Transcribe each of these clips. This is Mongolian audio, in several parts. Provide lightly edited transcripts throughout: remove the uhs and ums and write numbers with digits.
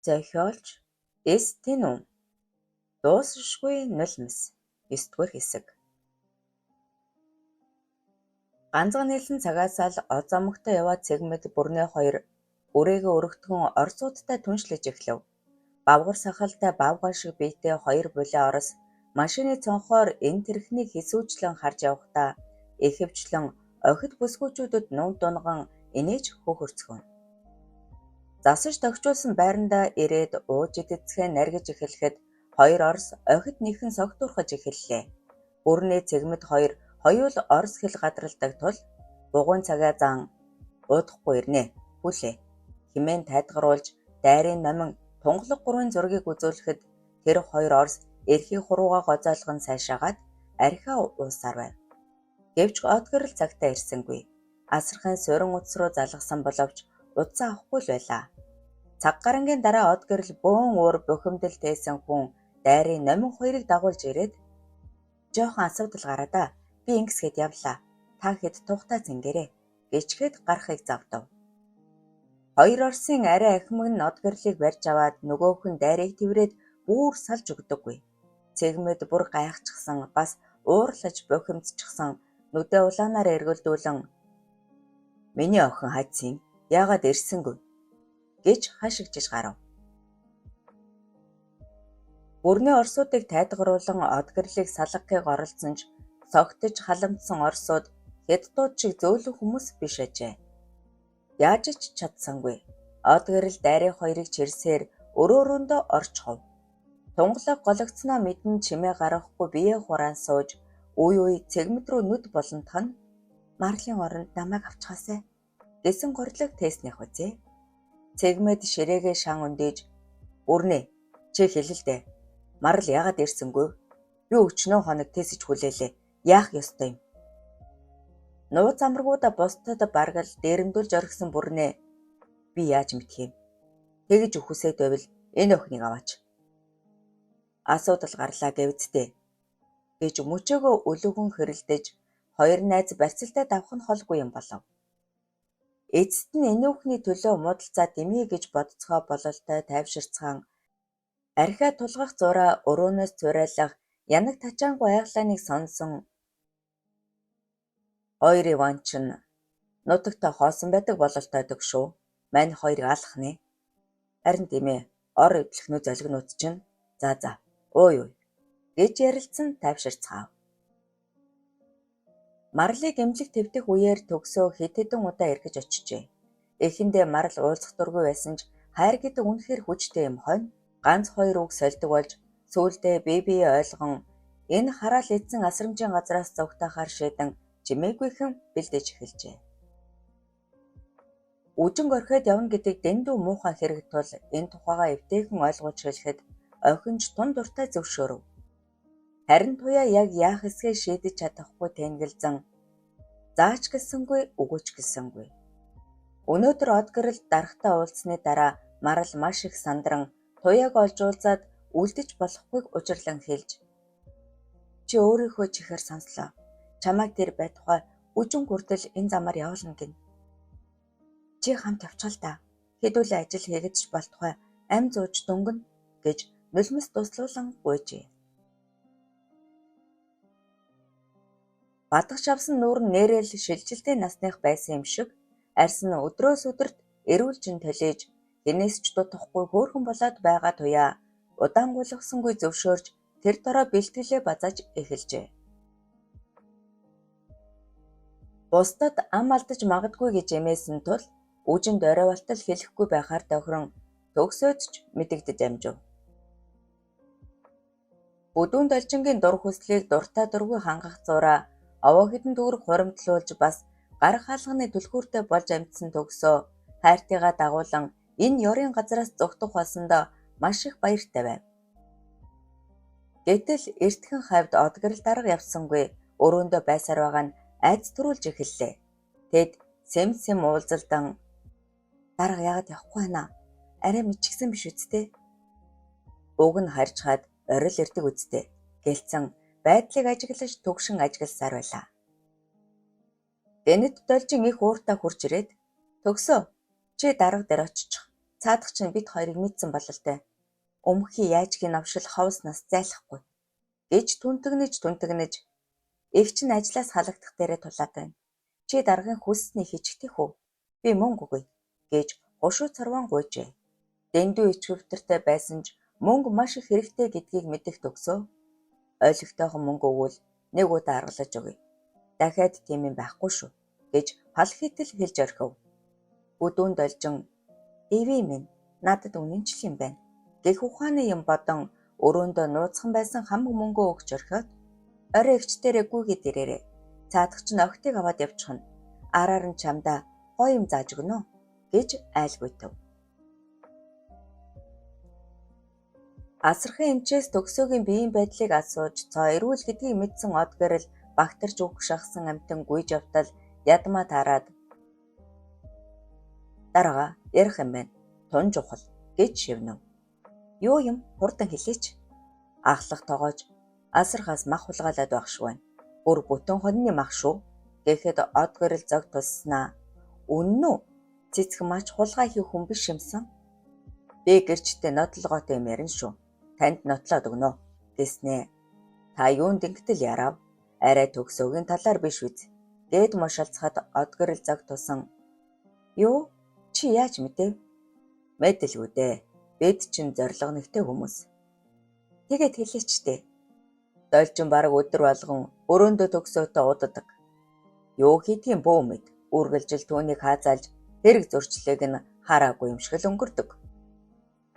Зохиолч Эстинү дуусшгүй нулимс 9-р хэсэг. Ганцхан хэлсэн цагаас л Озомогтой яваад цэгмэд бүрнээ хоёр үрээгээ өргөтгөн орсуудтай түншлэж эхлэв. Бавгар сахалтай бавгай шиг биетэй хоёр булаа орос машины цонхоор энэ тэрхнийг хэсүүчлэн харж явахдаа ихэвчлэн охид бүсгүүчүүдэд нүд дунган инээж хөхөрцгөн. Засаж тохижуулсан байрандаа ирээд ууж идэцгээ наргиж эхлэхэд хоёр орос охид нэхэн согтуурхаж эхэллээ. Бүрний цэгмэд хоёр хоёул орос хэл гадралдаг тул бугуун цагаа зан уудахгүй ирнэ хүлээ хэмээн тайлгаруулж дайрын номин тунгалаг гурвын зургийг үзүүлэхэд тэр хоёр орос эрхий хуруугаа гоцоолгон сайшаагаад архиа уусаар байв. Гэвч одгорл цагтаа ирсэнгүй. Асархын сөрөн утас руу залгасан боловч утсаа авахгүй л байлаа. Цаг гарангийн дараа одгорл бөөн уур бухимдал тээсэн хүн дайрын номин хоёрыг дагуулж ирээд жоохон асуудал гараа да. Би ингэсгээд явлаа. Та хэд тухтаа зингэрээ гэчгээд гарахыг завдав. Хоёр орсын арай ахмаг нь одгорлыг барьж аваад нөгөөх нь дайрыг тэврээд бүр салж өгдөггүй. Цэгмэд бүр гайхчихсан бас уурлаж бухимдчихсан нүдээ улаанаар эргэлдүүлэн миний охин хайцсан яагаад ирсэнгүй гэж хашигчиж гарав. Бүрний орсуудыг тайлгаруулан одгорлыг салгахыг оролцсон ч согтож халамтсан орсууд хятадууд шиг зөөлөн хүмүүс биш ажээ. Яаж ч чадсангүй. Одгорл дайрын хоёрыг чирсээр өрөөрөндөө орчхов. Тунгалаг гологцноо мэдэн чимээ гаргахгүй бие хураан сууж үе цэгмэд рүү нүд болонтох нь марлын оронд намайг авчихаасай гэсэн горлог тээснийх үзээ. Цэгмэд ширээгээ шан өндөөж бүрнэ чи хэлэлдэ. Марл яагаад ирсэнгүй? Би өчнөө хоног тээсэж хүлээлээ. Яах ёстой юм? Нууц амрагуудаа бусдад баргал дээрэмдүүлж орхисон бүрнэ. Би яаж мэдх юм? Тэгж өхөсэй байвал энэ охиныг аваач. Асуудал гарлаа гэвцтэй гэж мөчөөгөө өлөгөн хэрэлдэж хоёр найз барьцалтай давх нь холгүй юм болов. Эцэст нь энэ өхний төлөө муудалцаа дэмий гэж бодцгоо бололтой тайвширцгаан архиа тулгах зураа өрөөнөөс цурайлах янаг тачаангүй айглааныг сонсон хоёр Иван чинь нутагтаа хоосон байдаг бололтойдог шүү. Мань хоёрыг алах нэ. Харин тийм ээ. Ор эвдлэх золигнууд чинь за ой гэж ярилцсан тайвширцгаав. Марлыг эмнэлэг твдэх үеэр төгсөө хэд хэдэн удаа эргэж очижээ. Эхэндээ марл уулзах дургүй байсан ч хайр гэдэг үнэхээр хүчтэй юм хойно ганц хоёр үг сольдог болж сүүлдээ бие ойлгон энэ хараал эзэн асрамжийн газраас зогтоохоор шийдэн чимээгүйхэн бэлдэж эхэлжээ. Үжинг орхиод явна гэдэг дэндүү муухай хэрэг тул энэ тухайгаа эвтэйхэн ойлгож хэлэхэд охинч тун дуртай зөвшөөрөв. Харин туяа яг яах эсгээ шийдэж чадахгүй тэнгэлзэн заач гэлсэнгүй өгөөч гэлсэнгүй. Өнөөдөр одгорл дарахтаа уулзсны дараа марл маш их сандран туяаг олж уулзаад үлдэж болохгүйг учирлан хэлж чи өөрийнхөө чихээр сонслоо. Чамайг тэр байтугай үжин хүртэл энэ замаар явуулна гин. Чи хамт явчихал та. Хэдүүлээ ажил хийгдэж болтугай ам зууж дөнгөн гэж нулимс туслуулан гуйжээ. Бадгаж авсан нүүр нь нэрэл шилжилтийн насных байсан юм шиг арьс нь өдрөөс өдөрт эрүүлжин толиж хинээс ч дутахгүй хөөрхөн болоод байгаа туяа удаан гулгасангүй зөвшөөрж тэр дороо бэлтгэлээ базааж эхэлжээ. Бусдад ам алдаж магадгүй гэж эмээсэн тул үжинд орой балтал хэлэхгүй байхаар тохирон төгсөөд ч мэдэгдэж амжив. Бүдүүн должингийн дур хүслийг дуртай дургүй хангах зураа овоо хэдэн төгрөг хуримтлуулж бас гар хаалганы түлхүүртэй болж амжсан төгсөө хайртайгаа дагуулan энэ ёрын газраас зогтох болсондоо маш их баяртай байв. Гэтэл эртхэн хавьд одгорл дарга явсангүй өрөөндөө байсаар байгаа нь айц төрүүлж эхэллээ. Тэд сэм уулзалдан дарга яагаад явахгүй байна? Арай мичгсэн биш үсттэй. Уг нь харьцаад орил ирдэг үсттэй гэлцэн байдлыг ажиглаж төгшин ажигласаар байлаа. Гэнэт должин их ууртаа хурж ирээд төгсөө чи дарга дээр очиж Цаадах чинь бид хоёрыг мэдсэн бололтой. Өмхий яажгийн навшил ховснаас зайлахгүй гэж түнтэгнэж эгч нь ажлаас халагдах дээрээ тулаад байна. Чи даргын хүссний хичгтэх үү? Би мөнгө өгье гэж хушуу царван гуйжээ. Дэндүү ичгүвтэртэй байсан ч мөнгө маш их хэрэгтэй гэдгийг мэдэх төгсөө. Ойлгохтойхон мөнгө өгвөл нэг удаа аргалаж өгье. Дахиад тийм юм байхгүй шүү гэж пал хийтэл хэлж орхив. Бүдүүн должин "Эвээ минь, надад үнэнчл юм байна" гэх ухааны юм бодон өрөөндөө нууцхан байсан хамаг мөнгөө өгч орхиод "Орой эгчдэрээ гүйгээд ирээрэй. Цаадах чинь охтыг аваад явчихна. Араар нь чамдаа гоё юм зааж өгнө" гэж айлгуйтав. Асархан эмчээс төгсөөгийн биеийн байдлыг асууж цоо эрүүл гэдгийг мэдсэн од гэрэл багтарч өгөх шахсан амтан гүйж явтал ядмаа таарад "Дарга ярих юм байна. Тун жухал" гэж шивнэв. "Юу юм хурдан хэлээч." Ахлах тоогооч асархаас мах хулгайлаад байх шүү байна. Бүр бүтэн хоньны мах шүү гэхэд од гэрэл зог тусснаа. "Үнэн үү? Цэцэг мач хулгай хийх хүн биш юмсан. Би гэрчтэй нотлогоотой юм ярина шүү. Танд нотлоод өгнө" гэснээ. "Та юунд ингэтэл ярав? Арай төгсөөгийн талаар биш үз" гэд мошалцоход од гэрэл зог тусан. "Юу? Чи яаж мэдэв?" "Мэдэлгүй дээ. Бид чинь зориг нэгтэй хүмүүс." "Тэгээд хэлээч дээ." "Должин бараг өдөр болгон өрөөндөө төгсөөтэй уддаг. Юу хийдгийг бөө мэд. Үргэлжил түүнийг хаазаалж хэрэг зөрчлийг нь хараагүй юм шиг л өнгөрдөг."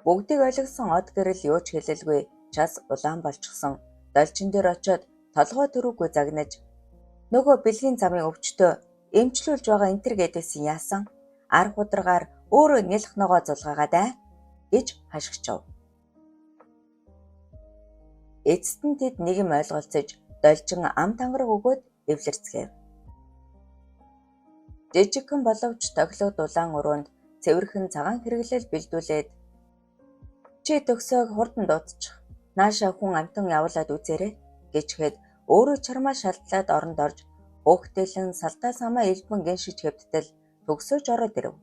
Бүгдийг ойлгосон од гэрэл юу ч хэлэлгүй час улаан болчихсон. Должин дээр очиод толгой төрүүгүй загнаж "Нөгөө бэлгийн замын өвчтөө эмчлүүлж байгаа энтэр гэдээсэн яасан? Арх ударгаар өөрөө нялх ногоо зулгаагаад аа" гэж хашгичав. Эцэст нь тэд нэг юм ойлголцож должин ам тангараг өгөөд эвлэрцгээв. Жижигхэн боловч тоглох дулаан уруунд цэвэрхэн цагаан хэрэглэл бэлдүүлээд "Чи төгсөөг хурдан дуутчих. Наашаа хүн амтан явуулаад үзээрэй" гэчгээд өөрөө чармаа шалтлаад оронд орж хөөхтөлн салтаа самаа элбэн гиншиж хэвттэл төгсөөж ороод ирэв.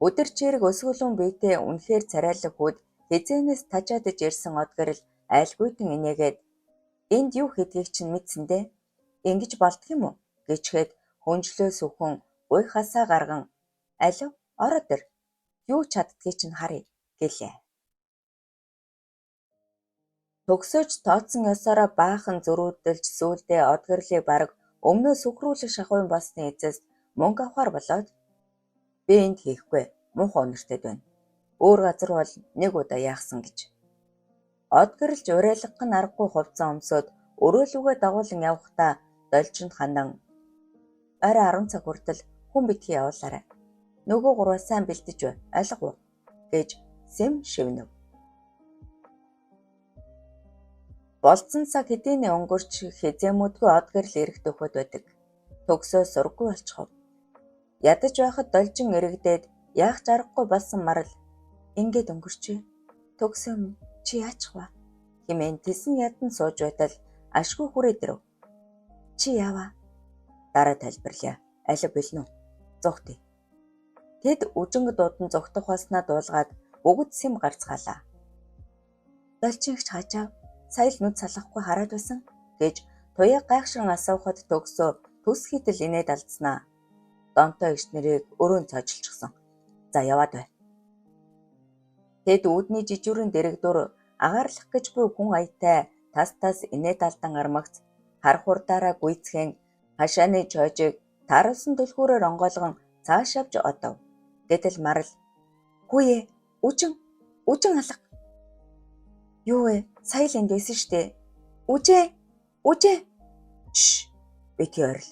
Өдөр чирэг өсгөлөн биетэй үнэхээр царайлаг хүүд хизээнээс тажаадж ирсэн од гэрэл айлгуйтан инээгээд "Энд юу хийдгийг чинь мэдсэн дээ. Ингэж болдго юм уу?" гэчгээд хүнжлөө сүхэн гуйхасаа гарган "Алив, ороод ир. Юу чаддгийг чинь харъя" гэлээ. Төгсөөж тооцсон ёсороо баахан зөрүүдэлж сүүлдээ од гэрлийг бараг өмнөө сүхрүүлэх шахуйн болсны эцэст мөнгө авахар болоод "Би энд хийхгүй. Муухай үнэртэйд байна. Өөр газар бол нэг удаа яахсан" гэж. Од гэрлж уриалгах нь аргагүй хувцас өмсөд өрөөлүгөө дагуулan явахдаа должинд хандан "Орой 10 цаг хүртэл хүн битгий явуулаарай. Нөгөө гурваа сайн бэлдэж бай. Ойлгов уу?" гэж сэм шивнэв. Болцсон цаг хэдийнэ өнгөрч хизээмүүдгүй од гэрэл ирэх төхөд байдаг. Төгсөө сурггүй болчихов. Ядаж байхад должин эрэгдээд яах ч аргагүй болсон марал "Ингээд өнгөрчээ. Төгсөө минь чи яачих вэ?" хэмээн тэсэн ядан сууж байтал ашгүй хүрээд ирэв. "Чи яаваа?" Дараа тайлбарлая. "Алив бэлнэ үү? Зугтъя." Тэд үжинг дуудан зугтах болсноо дуулгаад бүгд сэм гарцгаалаа. "Должинч хажаав. Сая л нүд салгахгүй хараад байсан" гэж туяа гайхшин асуухад төгсөө төс хийтэл инээд алдснаа. Донтой эгч нарыг өрөөнд цоожилчихсон. "За яваад бай." Тэд үүдний жижүүрэн дэрэгдүр агаарлах гэж буй хүн аятай тас инээд алдан армагц хар хурдаараа гүйцхэн хашааны чойжийг тааруулсан түлхүүрээр онгойлгон цааш авч одов. Гэтэл марал "Хүү ээ, үжин алга." "Юу вэ? Сая л энд байсан штэ. Үжээ. Шш. Бити орил."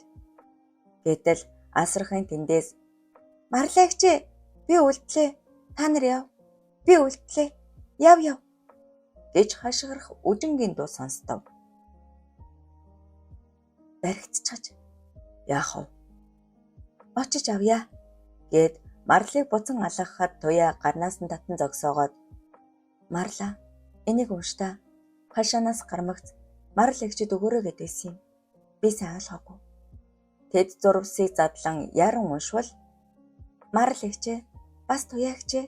Гэтэл асархын тэндээс "Марлагчээ, би үлдлээ. Та нар яв. Би үлдлээ. Яв" гэж хашгирах үжингийн дуу сонстов. Баригдчихаж "Яах вэ? Очиж авъя" гэд марлыг буцан алгахад туяа гарнаас нь татан зогсоогоод "Марлаа, энийг уншдаа. Хашаанаас гармагц марл эгчид өгөөрэй гэдээсэн юм. Би сайн ойлгоогүй." Тэд зурвсыг задлан яран уншвал "Марл эгчээ, Бас туяагчээ.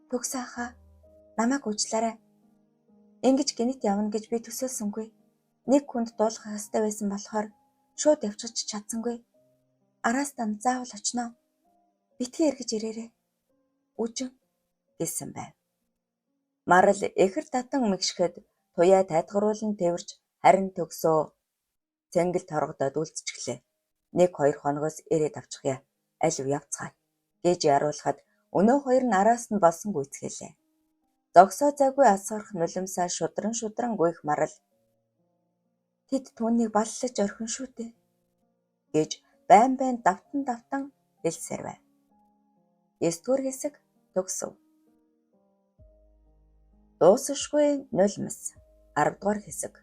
Төгс ахаа. Намайг уучлаарай. Ингэж гинэт явна гэж би төсөөлсөнгүй. Нэг хүнд дуулах хэвээр байсан болохоор шууд явчихж чадсангүй. Араас тань заавал очноо. Битгий эргэж ирээрэй. Үжин гэсэн байв. Марал эхэр татан мэгшгэд туяа тайлгаруулан тэрвэрч харин төгсөө цэнгэл торгодод үлдчихлээ. 1-2 хоногоос ирээд авчихъя. Алив явцгаая гэж яруулахад өнөө хоёр нь араас нь болсон гүйцгэлээ. Зогсоо заггүй асгарах нулимсаа шудран гүйх Марал тэд түүнийг баллаж орхин шүү дээ гэж байн давтан хэлсээр байв. 9-р хэсэг төгсөв. Дуусашгүй нулимс 10-р хэсэг.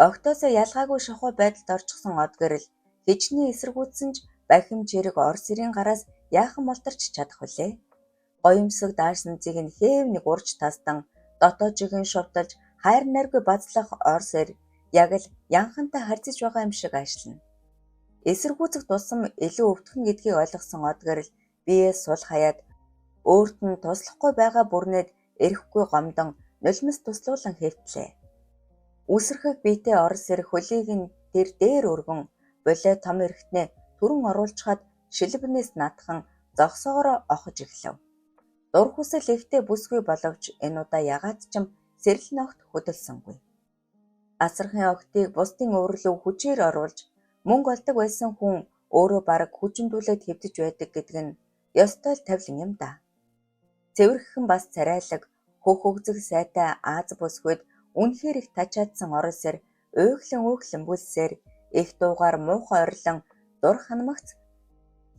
Огтоосоо ялгаагүй шахуу байдалд орчихсон од гэрэл хижний эсэргүүцсэн ч бахимч хэрэг Орос ирийн гараас яахан молторч чадах вүлээ. Гоёмсог даашинзыг нь хээв нэг урж тастан дотоожигийн шовтолж хайр найргүй базлах Орос ир яг л янхантай харьцаж байгаа юм шиг ажиллана. Эсэргүүцэх тусам илүү өвтгөн гэдгийг ойлгосон од гэрэл биеэс сул хаяад өөрт нь туслахгүй байгаа бүрнээд эрэхгүй гомдон нулимс туслуулан хэвтлээ. Үсрэхэг биетэй Орос ир хөлийг нь тэр дээр өргөн болоо том эргэтнээ түрэн оруулчхад шилбэнээс натхан зогсоогоор охож эхлэв. Дур хүсэл ихтэй бүсгүй боловч энэ удаа ягаад ч юм сэрэлн огт хөдөлсөнгүй. Асархын огтыг бусдын өөрлөв хүчээр оруулж мөнгө олдог байсан хүн өөрөө бараг хүчндүүлээд хэвдэж байдаг гэдэг нь ёстой л тавилан юм да. Цэвэрхэн бас царайлаг хөгзөг сайтай Аз бүсгүйд үнэхээр их тачаадсан Орос ир уйглан бүлсээр их дуугаар муухай орлон дур ханамагц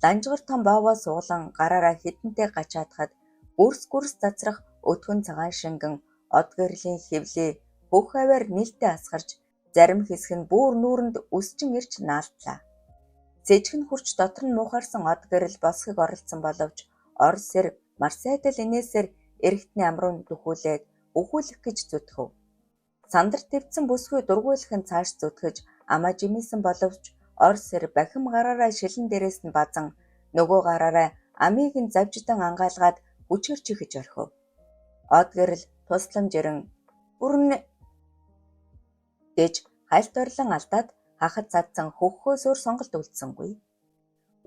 ланжгар том боовоо суулан гараараа хитэнтэй гачаадахад гүрс зацрах өтгөн цагаан шингэн од гэрлийн хөвлий бүх аваар нээлттэй асгарч зарим хэсэг нь бүр нүүрэнд өсчин ирж наалтлаа. Сэжгэн хурч дотор нь муухаарсан од гэрэл босхийг оролцсон боловч Орос ир Марсайдал инээсээр эрэгтний амруу дөхүүлээд өхүүлэх гэж зүтгэв. Сандар твцэн бүсгүй дургуйлахын цааш зүтгэж амаа жимээсэн боловч Орос ир бахим гараараа шилэн дээрээс нь базан нөгөө гараараа амийг нь завждан ангаалгаад хүчээр чихэж орхив. Од гэрэл тусламжирэн бүрнэ гэж хальт орлон алдаад хахад задсан хөххөөсөөр сонголт үлдсэнгүй.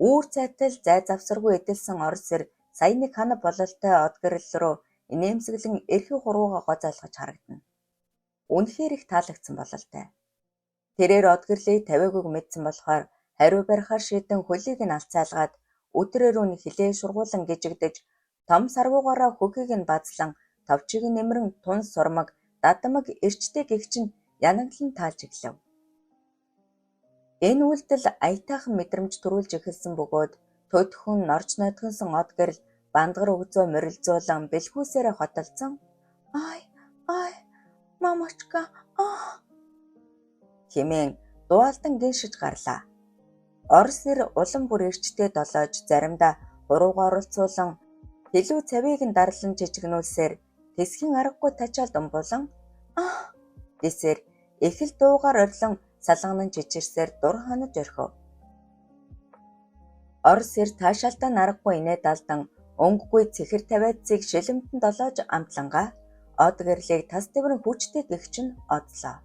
Үүр цайтал зай завсаргүй эдэлсэн Орос ир сая нэг хана бололтой од гэрэл рүү инээмсэглэн эрхий хуруугаа гоцоолгож харагдана. Үнэхээр их таалагдсан бололтой. Тэрээр од гэрлийг тавиагүйг мэдсэн болохоор хариу барихаар шийдэн хөлийг нь алцаалгаад өдрөөр нь хилээ шургуулan гжигдэж том сарвуугаараа хөхийг нь базлан товчийг нэмрэн тун сурмаг дадамаг эрчтэй гэгчин янаглан таалж эхлэв. Энэ үйлдэл аятайхан мэдрэмж төрүүлж эхэлсэн бөгөөд төдхөн норж нойтгонсон од гэрэл бандгар өгзөө морилзуулан бэлхүүсээрээ хотолцсон. Ай мамочка хэмээн дуалдан гиншиж гарлаа. Орос ир улам бүр эрчтэй долоож заримдаа хуруугаа оролцуулан хэлүү цавийг нь дарлан жижигнүүлсээр тэсхийн аргагүй тачаалд умбуулан гэсээр их л дуугаар орлон салганан чичирсээр дур ханаж орхив. Орос ир таашаалтаа наргагүй инээд алдан өнгөгүй цэхэр тавиадцыг шилэмтэн долоож амтлангаа од гэрлийг тас дэврэн хүчтэй гэгчин одлоо.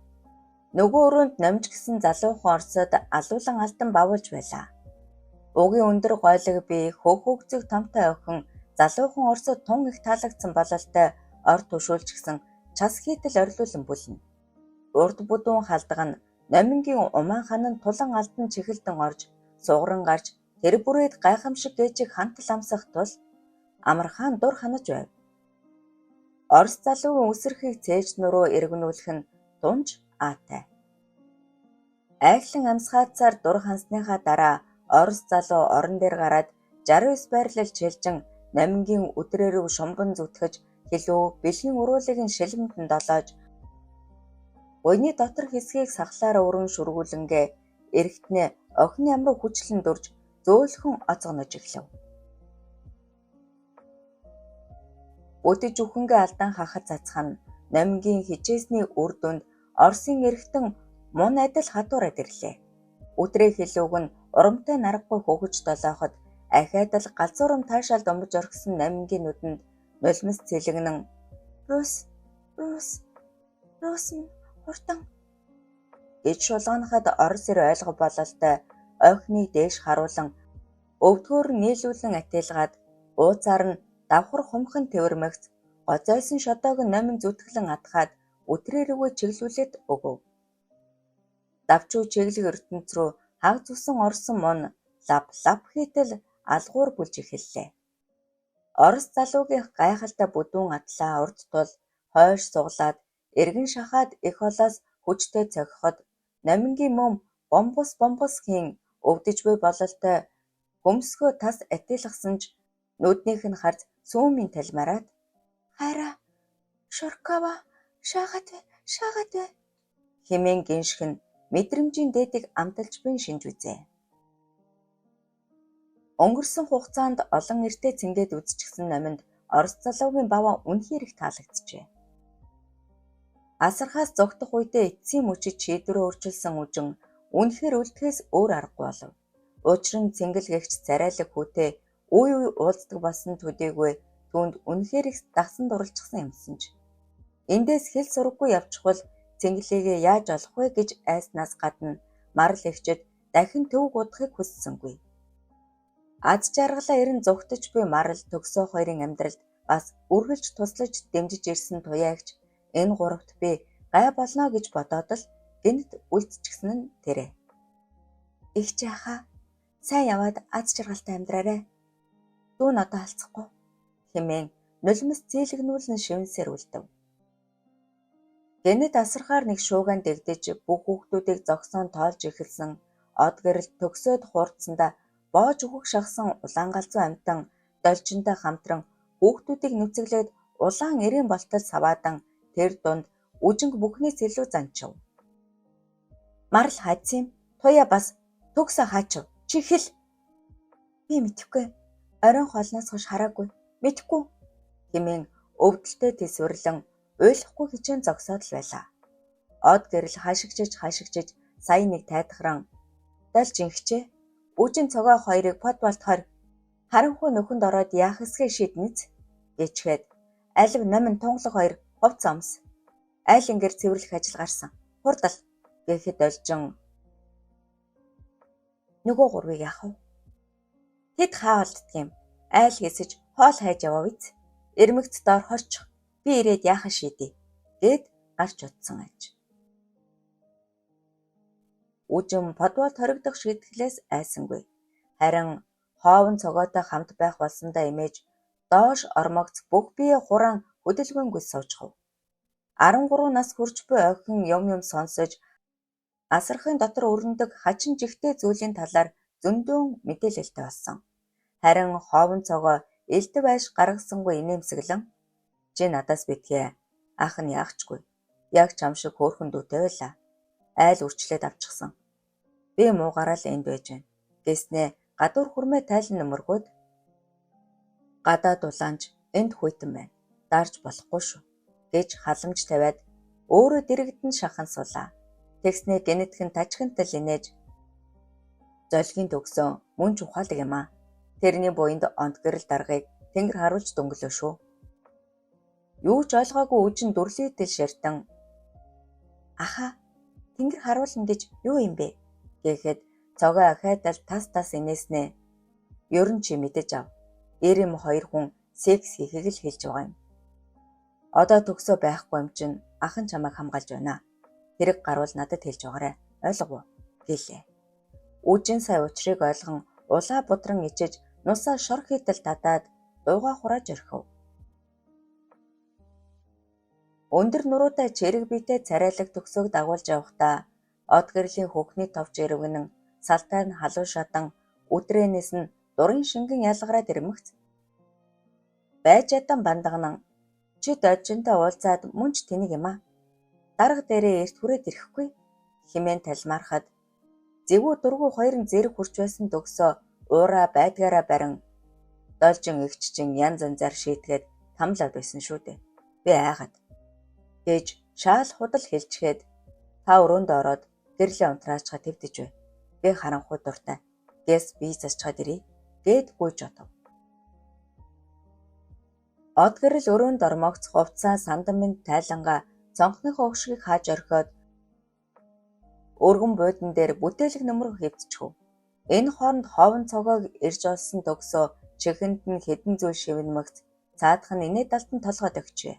Нөгөө өрөөнд номж гисэн залуухан Оросод алуулан алдан бавуулж байлаа. Угийн өндөр гойлог бие хөгзөг томтой охин залуухан Оросод тун их таалагдсан бололтой ор тушуулж гисэн час хийтэл орилуулан бүлнэ. Урд бүдүүн халдга нь номингийн умаан ханан тулан алдан чихэлдэн орж сугаран гарч тэр бүрээд гайхамшиг гээжийг хантал амсах тул амархан дур ханаж байв. Орос залуугийн үсрэхийг цээж нуруу эргэнүүлэх нь дунж аатай. Айхлан амсгаацаар дур хансныхаа дараа Орос залуу орон дээр гараад 69 байрлалж хэлжин номингийн өдрөөрөв шумбан зүтгэж хэлүү бэлгийн уруулыг нь шилэмтэн долоож буйны дотор хэсгийг сахлаараа өрөн шүргүүлэнгээ эргэтнээ охины амруу хүчлэн дурж зөөлхөн оцгонож эхлэв. Өдөж өхөнгөө алдан хахад цацхан номингийн хичээсний үр дүнд Оросын эргэтэн мун адил хатуураад ирлээ. Өдрөө хэлүүг нь урамтай наргагүй хөгж долооход Ахаад л галзуурам таашаал домж орхисон намингийн нүдэнд нулимс цэлэгнэн "Рус, Рус, Рус минь хурдан" гэж шулганахад орос ир ойлгох бололтой ойхныг дээш харуулan өвдгөөр нийлүүлэн атилгаад ууцаар нь давхар хумхан тэвэрмэгц гоцойсон шодоог номин зүтгэлэн атгаад үтрээрүүгээ чиглүүлээд өгөв. Давчуу чиглэг ертөнц рүү хаг зүсэн орсон мөн лап лап хийтэл алгуур бүлж эхэллээ. Орос залуугийн гайхалтай бүдүүн атлаа урд тул хойш суглаад эргэн шахаад их холоос хүчтэй цохиход номингийн мөм бомбос хийн өвдөж буй бололтой хөмсгөө тас атилгасан ч нүднийх нь харж сүүмийн талмаараад "Хайраа, Шоркова, шаагаад вэ" хэмээн гиншгэн мэдрэмжийн дээдийг амталж буй шинж үзээ. Өнгөрсөн хугацаанд олон эртээ цэнгээд үзчихсэн номинд орос залуугийн баваа үнэхээр их таалагджээ. Асархаас зогтох үедээ эцсийн мөчид шийдвэрөө өөрчилсөн үжин үнэхээр үлдэхээс өөр аргагүй болов. Учир нь цэнгэл гэгч царайлаг хүүтэй үе уулздаг болсон төдийгүй түүнд үнэхээр их дагсан дурлцсан юмсан ч. Эндээс хэл сураггүй явчихвал цэнгэлийгээ яаж олох вэ гэж айснаас гадна марл эгчэд дахин төв гудахыг хүссэнгүй. Аз жаргалаа эрен зугтаж буй марл төгсөө хоёрын амьдралд бас үргэлж туслаж дэмжиж ирсэн туяагч энэ гуравт би гай болно гэж бодоод л гэнэт үлдчихсэн нь тэрэ. "Их жааха, сайн яваад аз жаргалтай амьдраарай. Дүү нь одоо алцахгүй" хэмээн нулимс зээлгнүүлэн шивнсээр үлдэв. Гэнэт асархаар нэг шуугаан дэгдэж бүх хүүхдүүдийг зогсоон тоолж эхэлсэн од гэрэл төгсөөд хуурдсандаа боож өгөх шахсан улаан галзуу амтан должинтой хамтран хүүхдүүдийг нүцэглээд улаан эрийн болтол саваадан тэр дунд үжинг бүхнээс илүү занчив. "Марл хайцсан юм. Туяа бас төгсөө хаачив. Чи хэл." "Би мэдэхгүй. Оройн хоолноос хойш хараагүй. Мэдэхгүй" хэмээн өвдөлтөй тэсвэрлэн уйлахгүй хичээн зогсоод л байлаа. Од гэрэл хашигчиж сая нэг тайдахран "Дольж ингэчээ. Үжин цогоо хоёрыг подвалт хорь. Харанхуй нөхөнд ороод яах эсгээ шийднэц" гэчгээд алив номин тунгалаг хоёр хувц омс. Айл ингээр цэвэрлэх ажил гарсан. Хурдал гэхэд олжин "Нөгөө гурвыг яах вэ? Тэд хаа олддөг юм? Айл хэсэж хоол хайж яваа биз. Ирмэгц доор хорчих. Би ирээд яахаа шийдье" гэд гарч утсан аж. Үжин подвалт хоригдох шийтгэлээс айсангүй. Харин хоовн цогоотой хамт байх болсондоо эмээж доош ормогц бүх бие хураан хөдөлгөөнгүй суучхав. 13 нас хүрч буй охин юм сонсож асархын дотор өрнөдөг хачин жигтэй зүйлийн талаар зөндөөн мэдээлэлтэй болсон. Харин хоовн цогоо элдв айш гаргасангүй инээмсэглэн "Чи надаас битгий. Ах нь яахчгүй. Яг чам шиг хөөрхөн дүүтэй байлаа. Айл үрчлээд авчихсан. Би муугараа л энд байж байна" гэснээ гадуур хүрмээ тайлан нөмөргөөд "Гадаад улаанч энд хүйтэн байна. Дарж болохгүй шүү" гэж халамж тавиад өөрөө дэрэгдэн шахан суулаа. Тэгснээ гэнэтхэн тажхинтал инээж "Золгийн төгсөн мөн ч ухаалаг юм аа. Тэрний буйнд онт гэрэл даргыг тэнгэр харуулж дөнгөлөө шүү." Юу ч ойлгоогүй үжин дүрлийтэл ширтэн "Аха, тэнгэр харуулна гэж юу юм бэ?" гэхэд цогоо ахайдал тас инээснээ "Ер нь чи мэдэж ав. Эрэм хоёр хүн секс хийхийг л хэлж байгаа юм. Одоо төгсөө байхгүй юм чинь ах нь чамайг хамгаалж байна. Тэрэг гарвал надад хэлж байгаарай. Ойлгов уу?" гэлээ. Үжин сая учрыг ойлгон улаа будран ичиж нусаа шор хийтэл татаад дуугаа хурааж орхив. Өндөр нуруутай чэрэг биетэй царайлаг төгсөөг дагуулж явахдаа од гэрлийн хөхний товч ирвгэнэн салтай нь халуун шадан үдрээнээс нь дурын шингэн ялгараад ирмэгц байж ядан бандагнан "Чи дожинтой уулзаад мөн ч тэнийг юм аа. Дарга дээрээ эрт хүрээд ирэхгүй" хэмээн талмаархад зэвүү дургүй хоёрын зэрэг хурч байсан төгсөө уураа байдгаараа барин "Дольжин эгччин янз янзаар шийтгээд тамлаад байсан шүү дээ. Би айгаад" гэж шаал худал хэлчихэд "Та өрөөндөө ороод гэрлийн унтраачгаа твдэж бай. Би харанхуй дуртай. Гэс би засчаад ирье" гээд гүйж одов. Од гэрэл өрөөнд ормогц хувцаа сандан минь тайлангаа цонхныхоо өгшгийг хааж орхиод өргөн буудан дээр бүтээлэг нөмрөг хэвтчихв. Энэ хооронд ховон цогоог ирж олсон төгсөө чихэнд нь хэдэн зүйл шивнэмэгц цаадах нь инээд алтан толгойд өгчээ.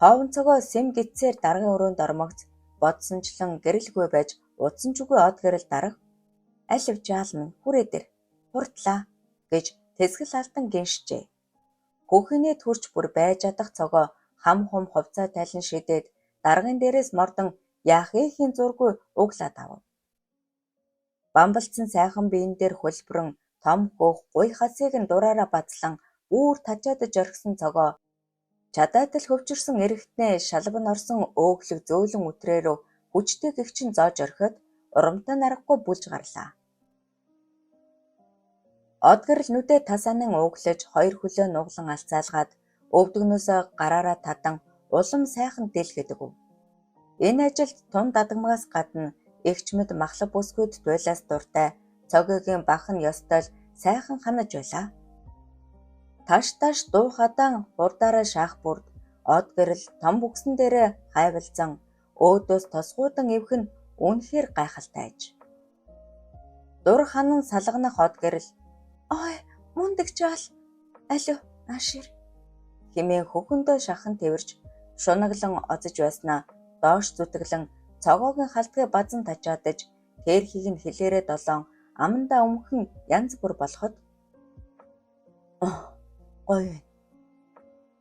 Ховон цогоо сэм гитсээр даргын өрөөнд ормогц бодсончлон гэрэлгүй байж удсан чүгүй од гэрэл дарга алив жаал минь хүрээ дээр хурдлаа гэж тэсгэл алтан гиншжээ. Хөхийнээ төрч бүр байж чадах цогоо хам хум хувцаа тайлан шидээд даргын дээрээс мордон яах эхийн зургүй углаад авав. Бамбалцсан сайхан биен дээр хөлбөрөн том хөөх гуй хасыг нь дураараа бацлан үүр тачаадж орхисон цогоо чадаатал хөвчөрсөн эрэгтнээ шалбан орсон өөхлөг зөөлөн үтрээрөө хүчтэй гэгчин зоож орхиод урамтай нарахгүй бүлж гарлаа. Од гэрэл нүдээ тасаанан ууглаж хоёр хөлөө нуглан алцаалгаад өвдгнөөсөө гараараа тадан улам сайхан дэлгэдэг. Энэ ажилд тун дадагмагаас гадна эгчмэд махлаг бүсгүйд туйлаас дуртай цогёгийн бахан ёстой сайхан ханаж байлаа. Таш дуу хадаан хурдаараа шаах бүрд од гэрэл том бүксэн дээрээ хайвалзан өөдөөс тосгуудан эвхэн үнэхээр гайхалтай аж. Дур ханан салганах од гэрэл "Ой, мундаг жаал. Алив, наашир" хэмээн хөхөндөө шахан тэрвэрч шунаглан озож байснаа доош зүтгэлэн цогоогийн халтгийг базан тачаадаж тэрхийг нь хилээрээ долоон амандаа өмгөн янз бүр болоход гоё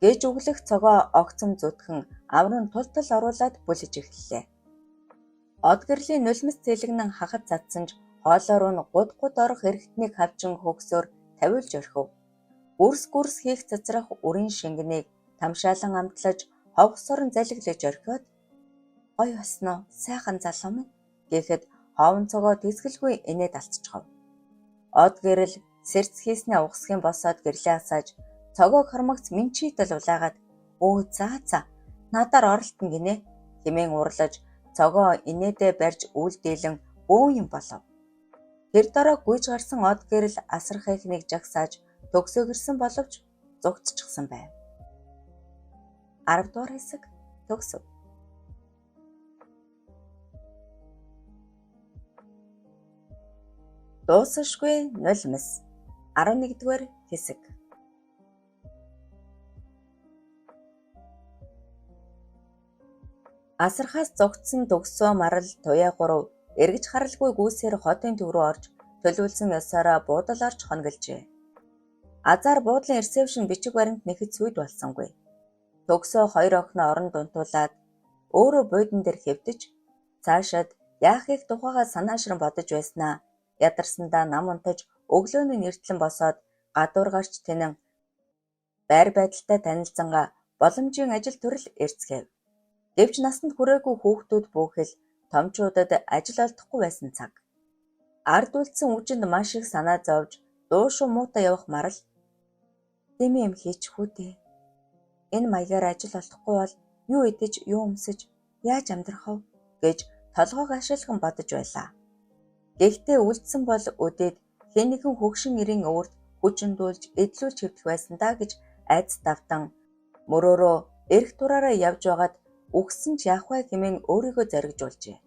гэж өглөх цогоо огцом зүтгэн аврын тултал оруулаад бүлэж эхэллээ. Од гэрлийн нулимс цэлэгнэн хахад цадсанж хоолоор нь гуд орох эрэгтнийг хавчин хөгсөөр тавиулж орхив. Гүрс хийх цацрах үрийн шингэнийг тамшаалан амтлаж ховгсорон залиглаж орхиод "Гоё басна уу, сайхан залуу минь" гэхэд ховон цогоо тэсгэлгүй инээд алцчихав. Од гэрэл сэрц хийснээ угсхийн босоод гэрлээ асааж цогоог хормогц минчийтэл улаагаад "Өө за надаар оролтно гинэ" хэмээн урлаж цогоо инээдээ барьж үйлдээлэн бөө юм болов. Тэр дараа гүйж гарсан од гэрэл асрах эхнийг жагсааж төгсөө гэрсэн боловч зугтчихсан байв. 10 дугаар хэсэг төгсөв. Дуусашгүй нулимс 11 дугаар хэсэг. Асархаас зогтсон төгсөө марал туяа гурав эргэж харалгүй гүйсээр хотын төв рүү орж төлөвлөсөн ёсоороо буудал орж хонголжээ. Азар буудлын ресепшн бичиг баримт нэхэд сүйд болсонгүй. Төгсөө хоёр охиноо орон дунтуулаад өөрөө буудан дээр хэвдэж цаашаад яах их тухайгаа санаашран бодож байснаа ядарсандаа нам унтаж өглөөний нэртлэн босоод гадуур гарч тэнэн байр байдалтай танилцангаа боломжийн ажил төрөл эрцгээв. Гэвч насанд хүрээгүй хүүхдүүд бүхэл томчуудад ажил олдохгүй байсан цаг. Ард үлдсэн үжинд маш их санаа зовж дуушуу муутай явах марал "Дэми юм хийчих үү дээ. Энэ маягаар ажил олдохгүй бол юу идэж, юу өмсөж, яаж амьдрах вэ" гэж толгойг ашиглан бодож байлаа. Гэхдээ үлдсэн бол өдөөд хэн нэгэн хөгшин ирийн өвөрт хүчндүүлж эдлүүлж хэвдэх байсан даа гэж айц давтан мөрөөрөө эрх тураараа явж байгаад үгсэн ч яах вэ хэмээн өөрийгөө зоригжуулжээ.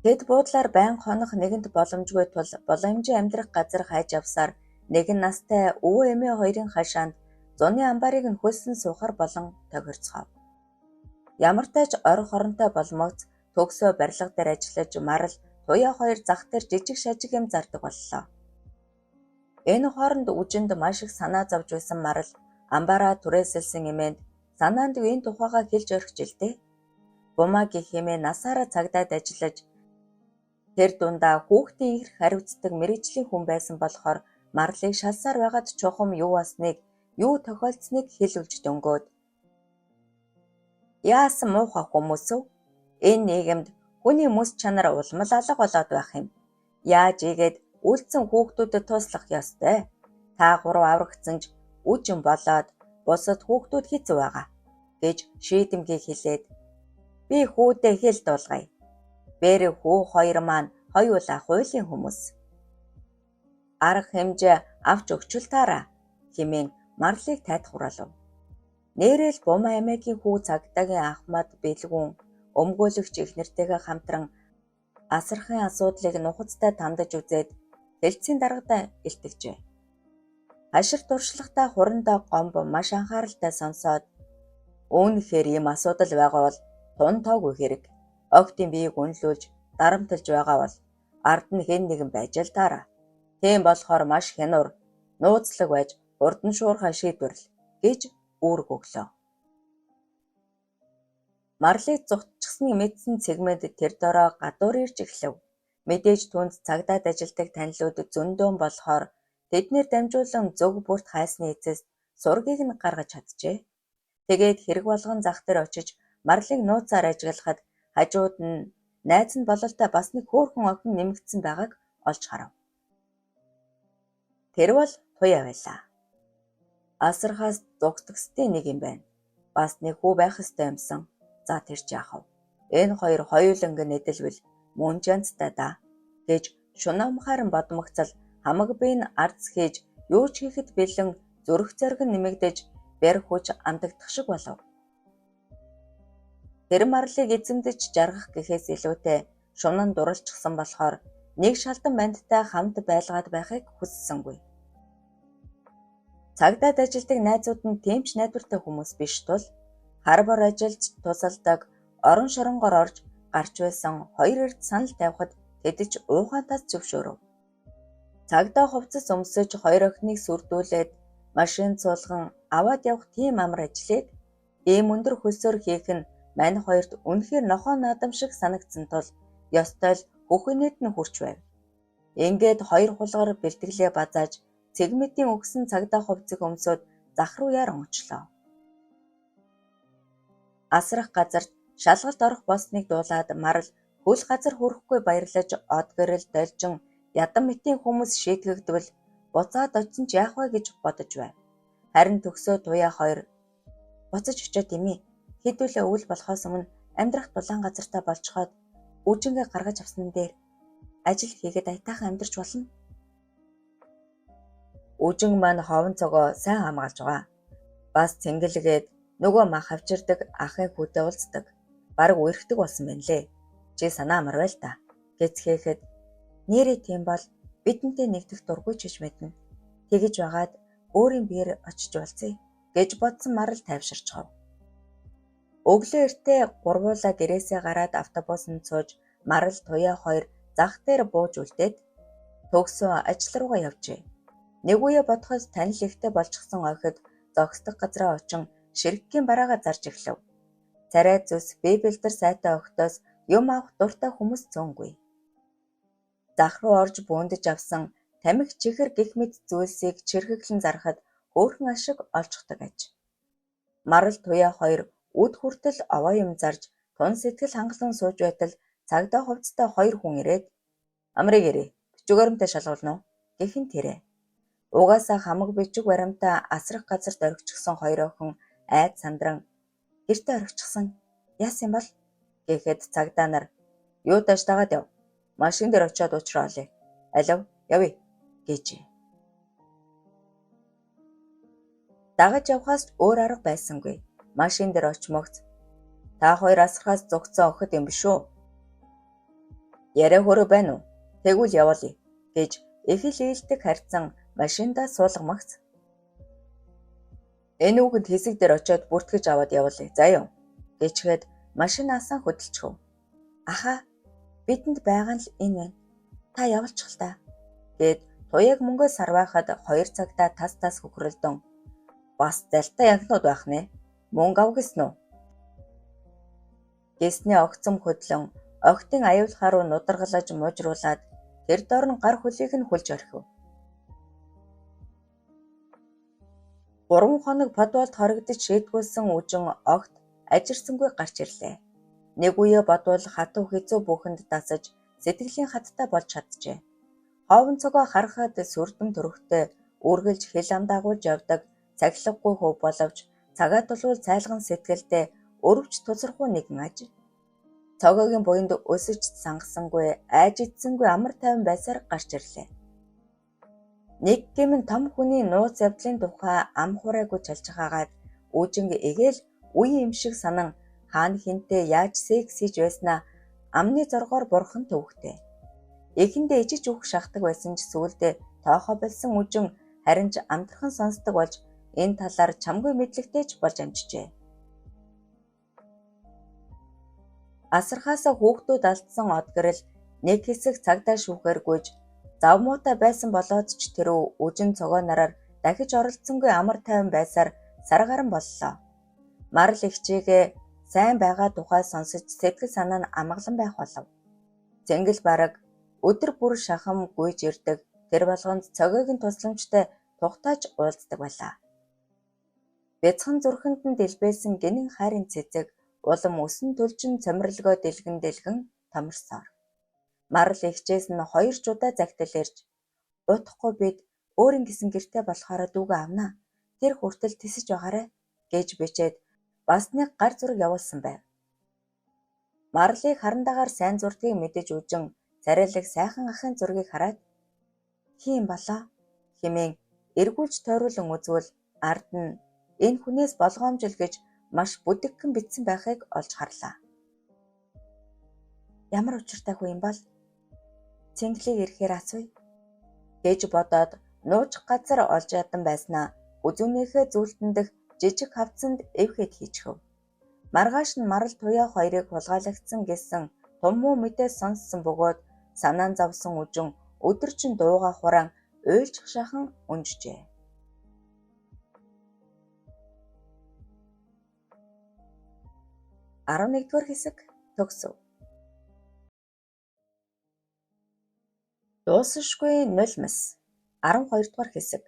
Тэд буудлаар байн хонох нэгэнт боломжгүй тул боломжийн амьдрах газар хайж авсаар нэгэн настай өвөө эмээ хоёрын хашаанд зуны амбарыг нь хөлсөн суухаар болон тохирцгов. Ямар тач орох оронтой болмогц төгсөө барилга дээр ажиллаж марал туяа хоёр зах дээр жижиг шажиг юм зардаг боллоо. Энэ хооронд үжинд маш их санаа зовж байсан марал амбараа түрээсэлсэн эмээнд санаанд энэ тухайгаа хэлж орхиж илдээ. Бумаа гэх хэмээн насаараа цагдаад ажиллаж тэр дундаа хүүхдийн их хариуцдаг мэргэжлийн хүн байсан болохоор марлыг шалсаар байгаад чухам юу басныг, юу тохиолдсныг хэлүүлж дөнгөөд "Яасан муухай хүмүүс вэ? Энэ нийгэмд хүний мэс чанар улмал алга болоод байх юм. Яаж ийгээд үлдсэн хүүхдүүдэд туслах ёстой. Та гурав аврагдсан ч үжин болоод бусад хүүхдүүд хэцүү байгаа" гэж шийдэмгий хэлээд "Би хүүдээ хэл дуулгая. Бэр хүү хоёр маань хоёулаа хуулийн хүмүүс. Арга хэмжээ авч өгчүүлтаараа хэмээн марлыг тайлбарлав. Нээрэл Бумаа аймгийн хүү Цагдаагийн Ахмад Бэлгүүн өмгөөлөгч эхнэртэйгээ хамтран асархын асуудлыг нухацтай тандаж үзээд хэлтсийн даргадаа илтгэжээ. Хашир туршлагатай хурандаа Гомбо маш анхааралтай сонсоод үүнхээр ийм асуудал байгаа бол тун тоогүй хэрэг. Огтын биеийг үнэлүүлж дарамтлж байгаа бол ард нь хэн нэгэн байж л таараа. Тийм болохоор маш хянуур нууцлаг байж урдан шуурхай шийдвэрлэ гэж үүрэг өглөө. Марлыг зутчихсныг мэдсэн цэгмэд тэр дороо гадуур ирж эхлэв. Мэдээж түнд цагдаад ажилдаг танилуд зөндөөн болохоор тэднэр дамжуулан зөв бүрт хайсны эцэс сургийг нь гаргаж чаджээ. Тэгээд хэрэг болгон зах дээр очиж марлыг нууцаар ажиглахад хажууд нь найз нь бололтой бас нэг хөөрхөн охин нэмэгдсэн байгааг олж харав. Тэр бол Туяа байлаа. Асархаас зугтгсдын нэг юм байна. Бас нэг хүү байх ёстой юмсан. За тэр ч яахав. Энэ хоёр хоёуланг нэдэлвэл мөн жанцтай да гэж шунамхааран бодмогцол хамаг биеийн арц хийж юу ч хийхэд бэлэн зүрх зориг нь нэмэгдэж бэр хүч амдагдах шиг болов. Тэр марлыг эзэмдэж жаргах гэхээс илүүтэй шунан дурлцсан болохоор нэг шалдан бандтай хамт байлгаад байхыг хүссэнгүй. Цагдаад ажилдаг найзууд нь тэмч найдвартай хүмүүс биш тул хар бор ажилд тусалдаг орон шоронгоор орж гарч байсан хоёр эрд санал тавихад тэд ч уухантаас зөвшөөрөв. Цагдаа хувцас өмсөж хоёр охиныг сүрдүүлээд машин цуулган аваад явах тийм амар ажлыг ийм өндөр хөлсөөр хийх нь мань хоёрт үнэхээр нохоо наадам шиг санагдсан тул ёстой л хөхөнөд нь хүрч байв. Ингээд хоёр хулгар бэлтгэлээ базааж цэгмэдийн өгсөн цагдаа хувцсыг өмсөд зах руу яран очлоо. Асрах газарт шалгалт орох болсныг дуулаад марл хөл газар хүрэхгүй баярлаж од гэрэл должин ядан мэтийн хүмүүс шийтгэгдвэл буцаад очсон ч яах вэ гэж бодож байв. Харин төгсөө Туяа хоёр буцаж очиод имий. Хэдүүлээ өвөл болохоос өмнө амьдрах дулаан газартаа болцоход үжингээ гаргаж авсан дээр ажил хийгээд аятайхан амьдарч болно. Үжин маань ховон цогоо сайн хамгаалж байгаа. Бас цэнгэлгээд нөгөө мах авчирдаг ахын хүүтэй уулздаг. Бараг үерхдэг болсон байна лээ. Чи санаа амар байл та. Гэцгээхэд нэрээ тийм бол бидэнтэй нэгдэх дургүй ч гэж мэднэ. Тэгэж байгаад өөрийн биеэр очиж болцъё гэж бодсон марл тайвширчхав. Өглөө эртээ гурвуулаа гэрээсээ гараад автобусанд сууж марл Туяа хоёр зах дээр бууж үлдээд төгсөө ажил руугаа явжээ. Нэг үе бодоход танил ихтэй болчихсон ойход зогсдог газраа очин ширхгийн бараагаа зарж эхлэв. Царай зүс бибелдэр сайтай өгтөөс юм авах дуртай хүмүүс зөөнгүй. Зах руу орж бүүндэж авсан тамхи чихэр гих мэд зүйлсийг чирхэглэн зарахад хөөрхөн ашиг олчихдаг аж. Марл Туяа хоёр үд хүртэл овоо юм зарж тун сэтгэл хангалуун сууж байтал цагдаа хувцастай хоёр хүн ирээд амрыг ирээ. Бичгөөрөмтэй шалгуулна уу гэхин тэрэ. Угаасаа хамаг бичиг баримтаа асрах газарт орхичихсан хоёр охин айд сандран гэртээ орхичихсан. Яасан бол гэхэд цагдаа нар юу тааш дагаад яв. Машин дээр очиод уучраа олъё. Алив явъя гэжээ. Дагаж явхаас өөр арга байсангүй. Машин дээр очмогц та хоёр асрахаас зогцсон охид юм биш үү? Яриа хөрөө байна уу? Тэгвэл явуулъя гэж их л ээлдэг харьцан машиндаа суулгамагц. Энэ үгэнд хэсэг дээр очиод бүртгэж аваад явуулъя. За юу гэчгээд машин асан хөдөлчихөв. Аха бидэнд байгаа нь л энэ байна. Та явуулчих л та гэд Туяаг мөнгөө сарваахад хоёр цагтаа тас хөхрөлдөн бас залтай янхнууд байх нэ. Мөнгө ав гэсэн үү? Гэснээ огцом хөдлөн охтын аюулхаа руу нударгалаж мужруулад тэр дор нь гар хөлийг нь хүлж орхив. 3 хоног подвалд хоригдож шийдгүүлсэн үжин огт ажирсангүй гарч ирлээ. Нэг үе бодвол хатуу хэцүү бүхэнд дасаж сэтгэлийн хаттай болж чаджээ. Ховон цогоо харахад сүрдэн төрөхтэй үргэлж хэл ам дагуулж явдаг цахилгагүй хөв боловч цагаа тулвал цайлган сэтгэлдээ өрөвч тусархуу нэгэн аж. Цогоогийн буянд өсөж сангасангүй, айж идсэнгүй амар тайван байсаар гарч ирлээ. Нэг гэмн том хүний нууц явдлын тухай ам хурайгүй чалчхаагаад үүжинг эгээл үе юм шиг санан хаана хинтээ яаж секс хийж байснаа амны зоргоор бурхан төвхтэй. Эхэндээ ижиж үх шахдаг байсан ч сүүлдээ тоохоо болсон үжин харин ч амтархан сонсдог болж энэ талаар чамгүй мэдлэгтэй ч болж амжжээ. Асархаасаа хүүхдүүд алдсан одгэрэл нэг хэсэг цагдаа шүүхээр гүйж завмуутай байсан болоод ч тэрөө үжин цогоо нараар дахиж оролцсонгүй амар тайван байсаар саргаран боллоо. Марл ихчээгээ сайн байгаа тухай сонсож сэтгэл санаа нь амгалан байх болов. Зэнгэл бараг өдөр бүр шахам гүйж ирдэг тэр болгонд цогоогийн тусламжтай тухтааж уулздаг байлаа. Бяцхан зүрхэнд нь дэлбээсэн гинэн хайрын цэцэг улам өсөн түлжин цомирлогоо дэлгэн томорсоор. Марл ихчээс нь 2 жудаа загтал ирж удахгүй бид өөрийн гисэн гэртээ болохоор дүүгээ авнаа. Тэр хүртэл тисэж байгаарай гэж бичээд бас нэг гар зураг явуулсан байв. Марлыг харандагаар сайн зурдгийг мэдэж үжин царайлаг сайхан ахын зургийг хараад "Хин болоо" хэмээн эргүүлж тойруулан үзвэл ард нь энэ хүнээс болгоомжил гэж маш бүдэгхэн бичсэн байхыг олж харлаа. Ямар учиртай хүн юм бол цэнгэлийг ирэхээр асууя гэж бодоод нуучих газар олж ядан байснаа үзүүнийхээ зүйлтэн дэх жижиг хавцанд эвхэд хийчихв. Маргааш нь Марл туяа хоёрыг хулгайлагдсан гэсэн том муу мэдээ сонссон бөгөөд санаан завсан үжин өдөржин дууга хураан уйлчих шахан унжжээ. 11-р хэсэг төгсөв. Дуусшгүй нулимс 12-р хэсэг.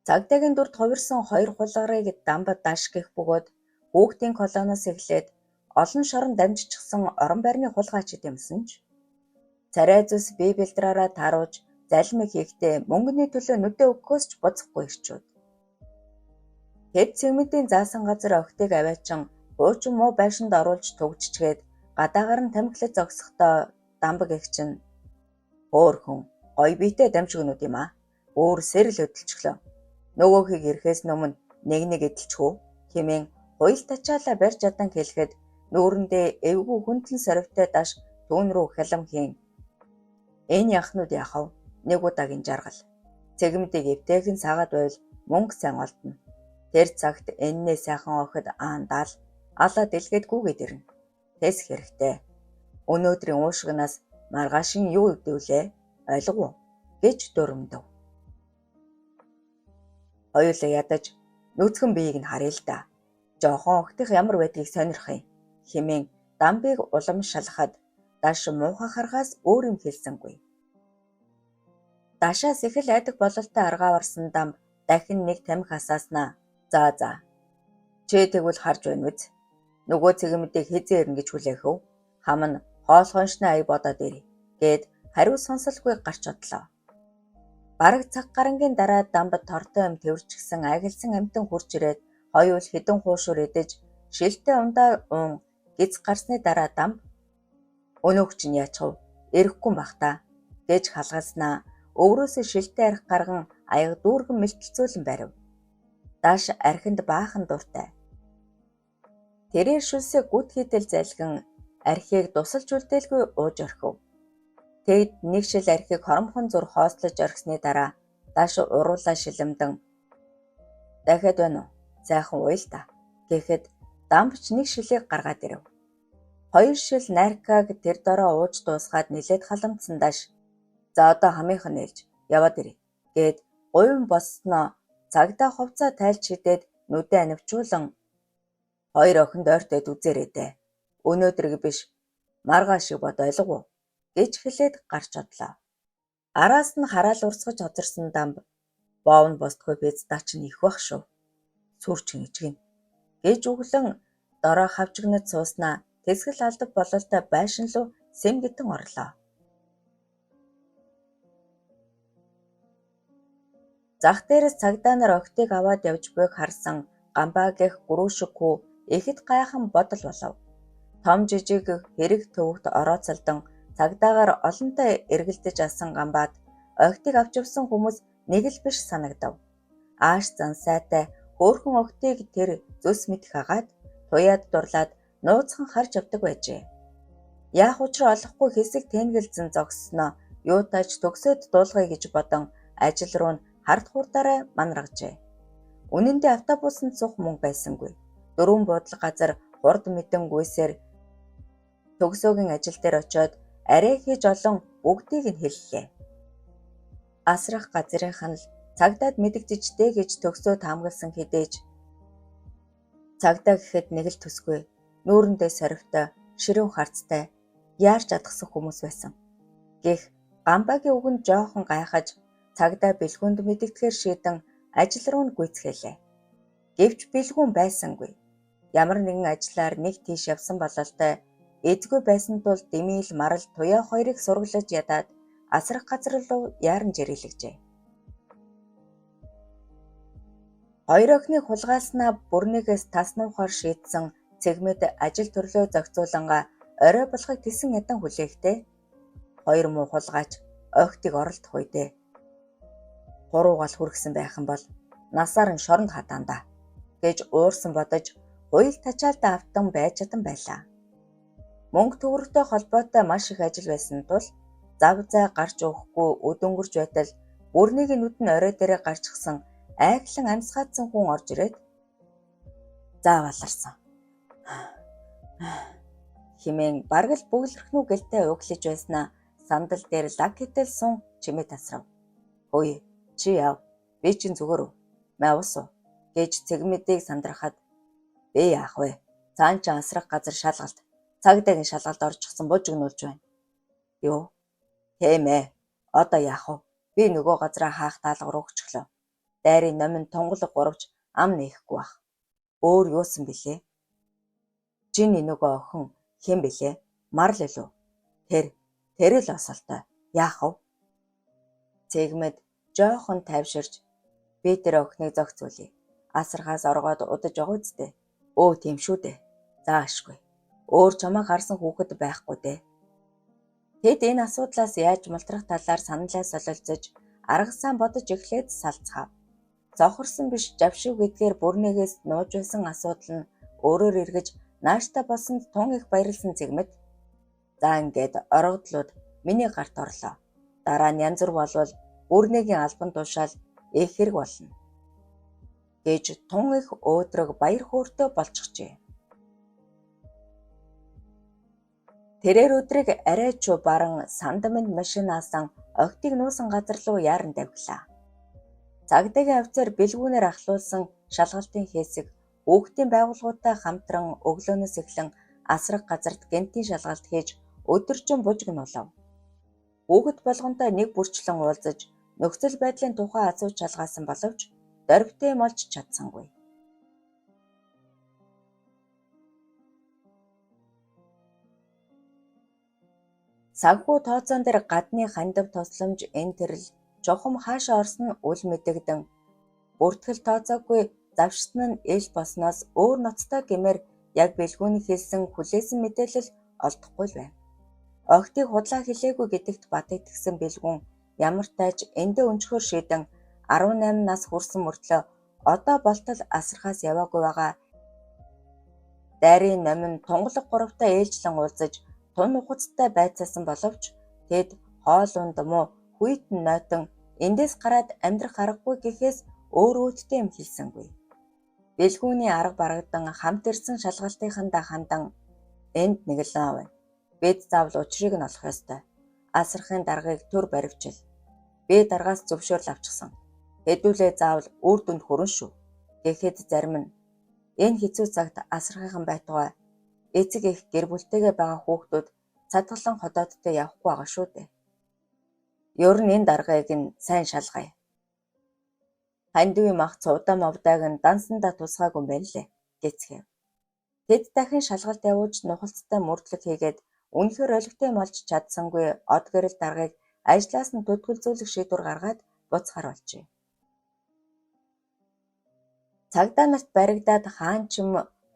Цагдаагийн дүрд хувирсан 2 хулгарыг дамб даш гэх бөгөөд хүүхдийн колоноос эхлээд олон шорон дамжчихсан орон байрны хулгайчид юмсан ч царай зүс бие бэлтраараа тааруулж залмиг хийхдээ мөнгөний төлөө нүдээ өгөхөөс ч буцахгүй ирчүүд. Тэд цэгмэдийн заасан газар охтыг аваачин хуучин муу байшинд оруулж төгжчгээд гадаагаар нь тамхилаж зогсохдоо дамб гэгчин "Хөөхөн гой биетэй дамжигнууд юм аа. Өөр сэрэл хөдөлчихлөө. Нөгөөхийг ирэхээс өмнө нэг эдэлчихв" хэмээн хуйл тачаалаа барьж ядан хэлэхэд нүүрэндээ эвгүй хүндлэн сорвитой даш түүн рүү хялам хийн. "Энэ яхнууд яхав? Нэг удаагийн жаргал. Цэгмэдийг эвтэйхэн саагаад байвал мөнгө сайн олдно. Тэр цагт эннээ сайхан охид аандаал алаа дэлгээд гүгээд ирнэ. Тэсэх хэрэгтэй. Өнөөдрийн уушгинаас маргаашин юу өгдөвлээ? Ойлгов уу?" гэж дөрөмдөв. Хоёулаа ядаж нүцгэн биеийг нь харъя л да. Жохон охтих ямар байдгийг сонирх юм хэмээн дамбыг улам шалахад даш муухай харахаас өөр юм хэлсэнгүй. Дашаас их л айдаг бололтой аргаа барсан дамб дахин нэг тамхи асааснаа "За. Чи тэгвэл харж байна үз. Нөгөө цэгмэдийг хэзээ ирнэ гэж хүлээхв? Хам нь хоол хоншны ая бодоод ирье" гэд хариу сонсолгүй гарч одлоо. Бараг цаг гарангийн дараа дамб тортой юм тэрвэрчгсэн агилсан амтан хурж ирээд хоёул хідэн хуушуур идэж шилтэй ундаа уун гиз гарсны дараа дамб "Өнөөх чинь яачав? Ирэхгүй бах та" гэж халгаснаа өврөөсөө шилтэй арх гарган аяга дүүргэн мэлтэлцүүлэн барив. Даш архинд баахан дуртай. Тэрээр шүлсээ гүт хийтэл залгин архийг тусалж үлдээлгүй ууж орхив. Тэгэд нэг шил архийг хоромхон зур хоослож орхисны дараа даш уруулаа шилэмдэн "Дахиад байна уу? Сайхан ууя л та" гэхэд дамбч нэг шилийг гаргаад ирэв. 2 шил наркаг тэр дороо ууж дуусгаад нилээд халамтсан даш "За одоо хамийнхан нээлж яваад ирье" гэд гуйн боссноо цагдаа хувцаа тайлж шидээд нүдээ анивчуулан "Хоёр охинд ойртойд үзээрэй дээ. Өнөөдрийг биш маргаашиг бод ойлгов уу" гэж хэлээд гарч одлоо. Араас нь хараал урсгаж хоцорсон дамб "Боов нь босдгүй биз даа чинь их бах шүү. Сүрч нэгжгэн" гэж өглөн дороо хавчигнад сууснаа тэсгэл алдав бололтой байшин руу сэмгэтэн орлоо. Зах дээрээс цагдаа нар охтыг аваад явж буйг харсан Гамбаа гэх гөрөөшиг хүү ихэд гайхан бодол болов. Том жижиг хэрэг төвөгт орооцолдон цагдаагаар олонтой эргэлдэж асан гамбаад охидыг авч явсан хүмүүс нэг л биш санагдав. Ааш зан сайтай хөөрхөн охидыг тэр зүс мэд хагаад туяад дурлаад нууцхан харж явдаг байжээ. Яах учраа олохгүй хэсэг тэнгэлзэн зогссноо юутайч төгсөөд дуулгая гэж бодон ажил руу нь хард хурдаараа манрагжээ. Үнэн дээр автобусанд суух мөнгө байсангүй. Дөрвөн буудлага газар хурд мэдэн гүйсээр төгсөөгийн ажил дээр очиод арай хийж олон бүгдийг нь хэллээ. Асрах газрынх нь л цагдаад мэдэгдэж дээ гэж төгсөө таамагласан хэдээж цагдаа гэхэд нэг л төсгүй, нүүрэндээ соригтой, ширүүн харцтай, яарч адгсан хүмүүс байсан. Гэх Гамбагийн үгэнд жоохон гайхаж цагдаа бэлгүүнд мэдэгдэхээр шийдэн ажил руу нь гүйцхээлээ. Гэвч бэлгүүн байсангүй. Ямар нэгэн ажлаар нэг тийш явсан бололтой эзгүй байсан тул Дэмийл Марал туяа хоёрыг сургалж ядаад асрах газар руу яаран жирэлгэжээ. Хоёр охиныг хулгайлснаа бүрнийгээс таснуухаар шийдсэн цэгмэд ажил төрлөө зохицуулангаа орой болохыг тэсэн ядан хүлээхдээ хоёр муу хулгайч охидыг оролдох үедээ хуруугал хүргэсэн байх юм бол насаар нь шоронд хатаандаа гэж уурсан бодож хуйл тачаалтаа автан байж чадан байлаа. Мөнгө төгрөгтэй холбоотой маш их ажил байсан тул зав зай гарч өгөхгүй өд өнгөрч байтал бүрнийг нүд нь орой дээрээ гарчсан айхлан амьсгаадсан хүн орж ирээд зааваларсан. Химэн бараг л бүглэрхнүү гэлтэй углаж байснаа сандал дээр лаг хэтэл сун чимээ тасрав. Хөөе чи яв би чинь зүгээр үү мавс уу гэж цэгмэдийг сандрахад би яах вэ цаан ч асрах газар шалгалт цагдаагийн шалгалт орчихсон бужигнуулж байна. Юу тийм ээ одоо яах вэ би нөгөө газраа хаах даалгавар өгчлөө. Дайрын номин тунгалаг гуравч ам нээхгүй бах. Өөр юусан бэлээ? Жиний нөгөө охин хэн бэлээ? Марл лөө. Тэр л осолтой. Яах вэ? Цэгмэд жоохон тайвширч би тэр охиныг зогцуулъя. Асархаас оргоод удаж байгаа үсттэй. Өө тийм шүү дээ. Заашгүй. Өөр чамайг харсан хүүхэд байхгүй дээ. Тэд энэ асуудлаас яаж мултрах талаар саналаа солилцож аргасаа бодож эхлээд салцгаав. Зохорсон биш завшив гэдгээр бүрнээс нууж байсан асуудал нь өөрөөр эргэж нааштай болсонд тун их баярлсан цэгмэд за ингээд оргодлууд миний гарт орлоо. Дараа нь янз бүр болвол бүрнээгийн албан тушаал их хэрэг болно гэж тун их өөдрөг баяр хөөртэй болчихжээ. Тэрээр өдрийг арай ч баран сандамын машинаасан охидыг нуусан газар руу яаран давглаа. Цагдаагийн офицер бэлгүүнээр ахлуулсан шалгалтын хэсэг хүүхдийн байгууллагуудтай хамтран өглөөнөөс эхлэн асрах газарт гэнтийн шалгалт хийж өдөржин бужигнуулав. Хүүхэд болгонтой нэг бүрчлэн уулзаж нөхцөл байдлын тухай асууж шалгаасан боловч дорвитэй молж чадсангүй. Санхүү тооцоон дээр гадны хандив тусламж энэ төрөл чухам хаашаа орсон нь үл мэдэгдэн бүртгэл тооцоогүй завшсан нь ил босноос өөр ноцтой гэмээр яг бэлгүүний хэлсэн хүлээсэн мэдээлэл олдохгүй л байна. Охидыг худлаа хэлээгүй гэдэгт батэгдсэн бэлгүүн ямар тааж эндээ өнчхөр шийдэн 18 нас хүрсэн мөртлөө одоо болтол асрахаас яваагүй байгаа. Дайрын номин тунгалаг гуравтай ээлжлэн уулзаж тун ухацтай байцаасан боловч тэд хоол унд муу хүйтэн нойтон эндээс гараад амьдрах аргагүй гэхээс өөр өөдтэй юм хэлсэнгүй. Бэлгүүний арга барагдан хамт ирсэн шалгалтынхандаа хандан энд нэг л наа байна. Бид заавал учрыг нь олох ёстой. Асрахын даргаыг төр баривчил. Би даргаас зөвшөөрөл авчихсан. Хэдүүлээ заавал үр дүнд хүрэн шүү. Гэхэд зарим нь энэ хэцүү цагт асрахын байтугай эцэг их гэр бүлтэйгээ байгаа хүүхдүүд цадгалан ходоодтой явахгүй байгаа шүү дээ. Ер нь энэ даргаыг нь сайн шалгая. Хандивын мах цувдаа мовдааг нь дансандаа тусгаагүй юм байна лээ гэцгээв. Тэд дахин шалгалт явууж нухалцтай мөрдлөг хийгээд үнэхээр олигтой молж чадсангүй од гэрэл даргаыг ажлаас нь төдгөлзүүлэх шийдвэр гаргаад буцахаар болжээ. Цагдаа нарт баригдаад хаанчим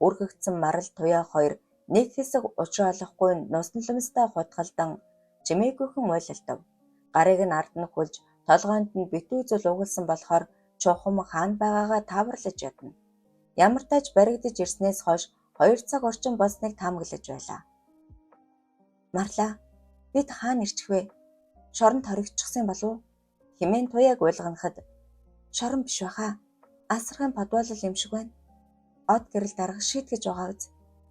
үргэгдсэн Марал туяа хоёр нэг хэсэг учраа олохгүй нуснамламстай хутгалдан чимээгүйхэн уйлалдав. Гарыг нь ард нь хөлж толгойд нь битүү зул угалсан болохоор чухам хаана байгаагаа тааварлаж ядна. Ямар тач баригдаж ирснээс хойш 2 цаг орчим болсныг таамаглаж байлаа. Марлаа, бид хаана ирчих вэ? Шоронд хоригдчихсан болов? Хэмээн туяаг уйлганахад шорон биш баха. Асархын подвалл юм шиг байна. Од гэрэл дарга шийтгэж байгаа биз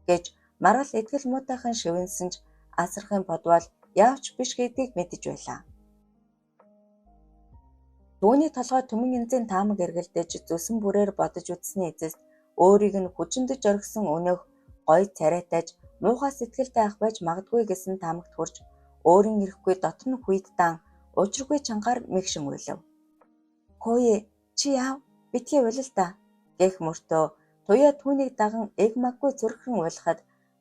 гэж Маргал итгэл муутайхан шивэнсэн ч асархын подвал яавч биш гэдгийг мэдэж байлаа. Түүний толгой төмөн янзын таамаг эргэлдэж зүсэн бүрээр бодож үзсний эцэст өөрийг нь хүчиндэж орхисон өнөөх гой царайтаж муухай сэтгэлтэй ах байж магадгүй гэсэн таамагт хүрч өөрийн ирэхгүй дотор нь хүйдтан учиргүй чангаар мэгшин уйлав. Хөөе, чи яав? Битгий уйлал та гэх мөртөө туяа түүнийг даган эг маггүй зүрхэн уйлахад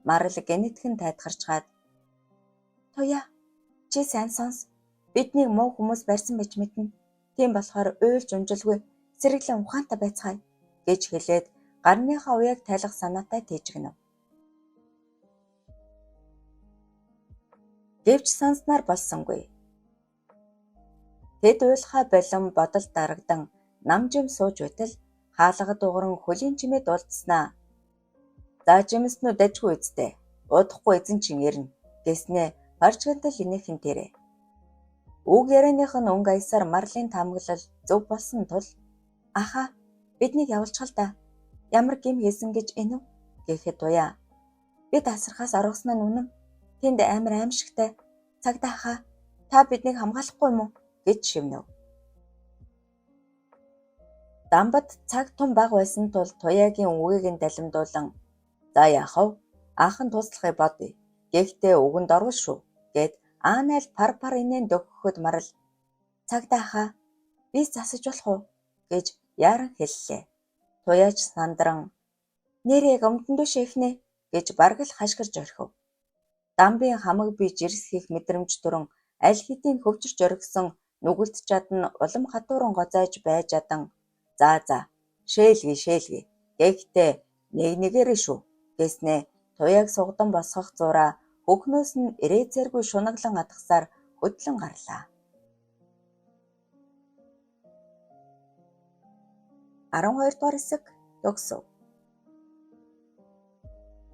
Маргал гэнэтхэн тайтгарчгаад туяа, чи сайн сонс. Биднийг муу хүмүүс барьсан байж мэднэ. Тийм болохоор уйлж унжилгүй сэргэлэн ухаантай байцгаая гэж хэлээд гарныхаа уяаг тайлах санаатай тэжигнэв. Гэвч санснаар болсонгүй. Тэд уйлахаа болон бодол дарагдан намжим сууж байтал хаалгад угран хөлийн чимээд уулзснаа. За жимснүү дажгүй үсттэй. Удахгүй эзэн чин ирнэ гэснээ парчгантал инээхэн тэрэ. Үг ярианых нь өнгө аясаар Марлын таамаглал зөв болсон тул аха биднийг явуулчихал да. Ямар гим хийсэн гэж энэв гэхэд туяа. Бид асархаас оргосноо нүнэн. Тэнд амар аимшигтай. Цагдаа аха та биднийг хамгаалахгүй юм уу гэж шивнэв. Дамбад цаг тун баг байсан тул туяагийн үгийг нь далимдуулан за яах вэ? Аахан туслахыг бодъё. Гэхдээ үгэнд орвол шүү гэд Анайл пар инээн дөгөхөд Марал цагдаа аха би засаж болох уу гэж яаран хэллээ. Туяач сандран нэрээ гомдондөө шийхнэ гэж баргал хашгирж орхив. Дамбын хамаг би жирсхийх мэдрэмж төрөн аль хэдийн хөвчөрч оргисон нүгэлт чадна улам хатууран гоцааж байж адан за шээлгүй гэхдээ нэгээрээ шүү гэснээ туяаг сугдан босгох зураа хөхнөөс нь ирээцээргүй шунаглан атгасаар хөдлөн гарлаа. 12 дугаар хэсэг төгсөв.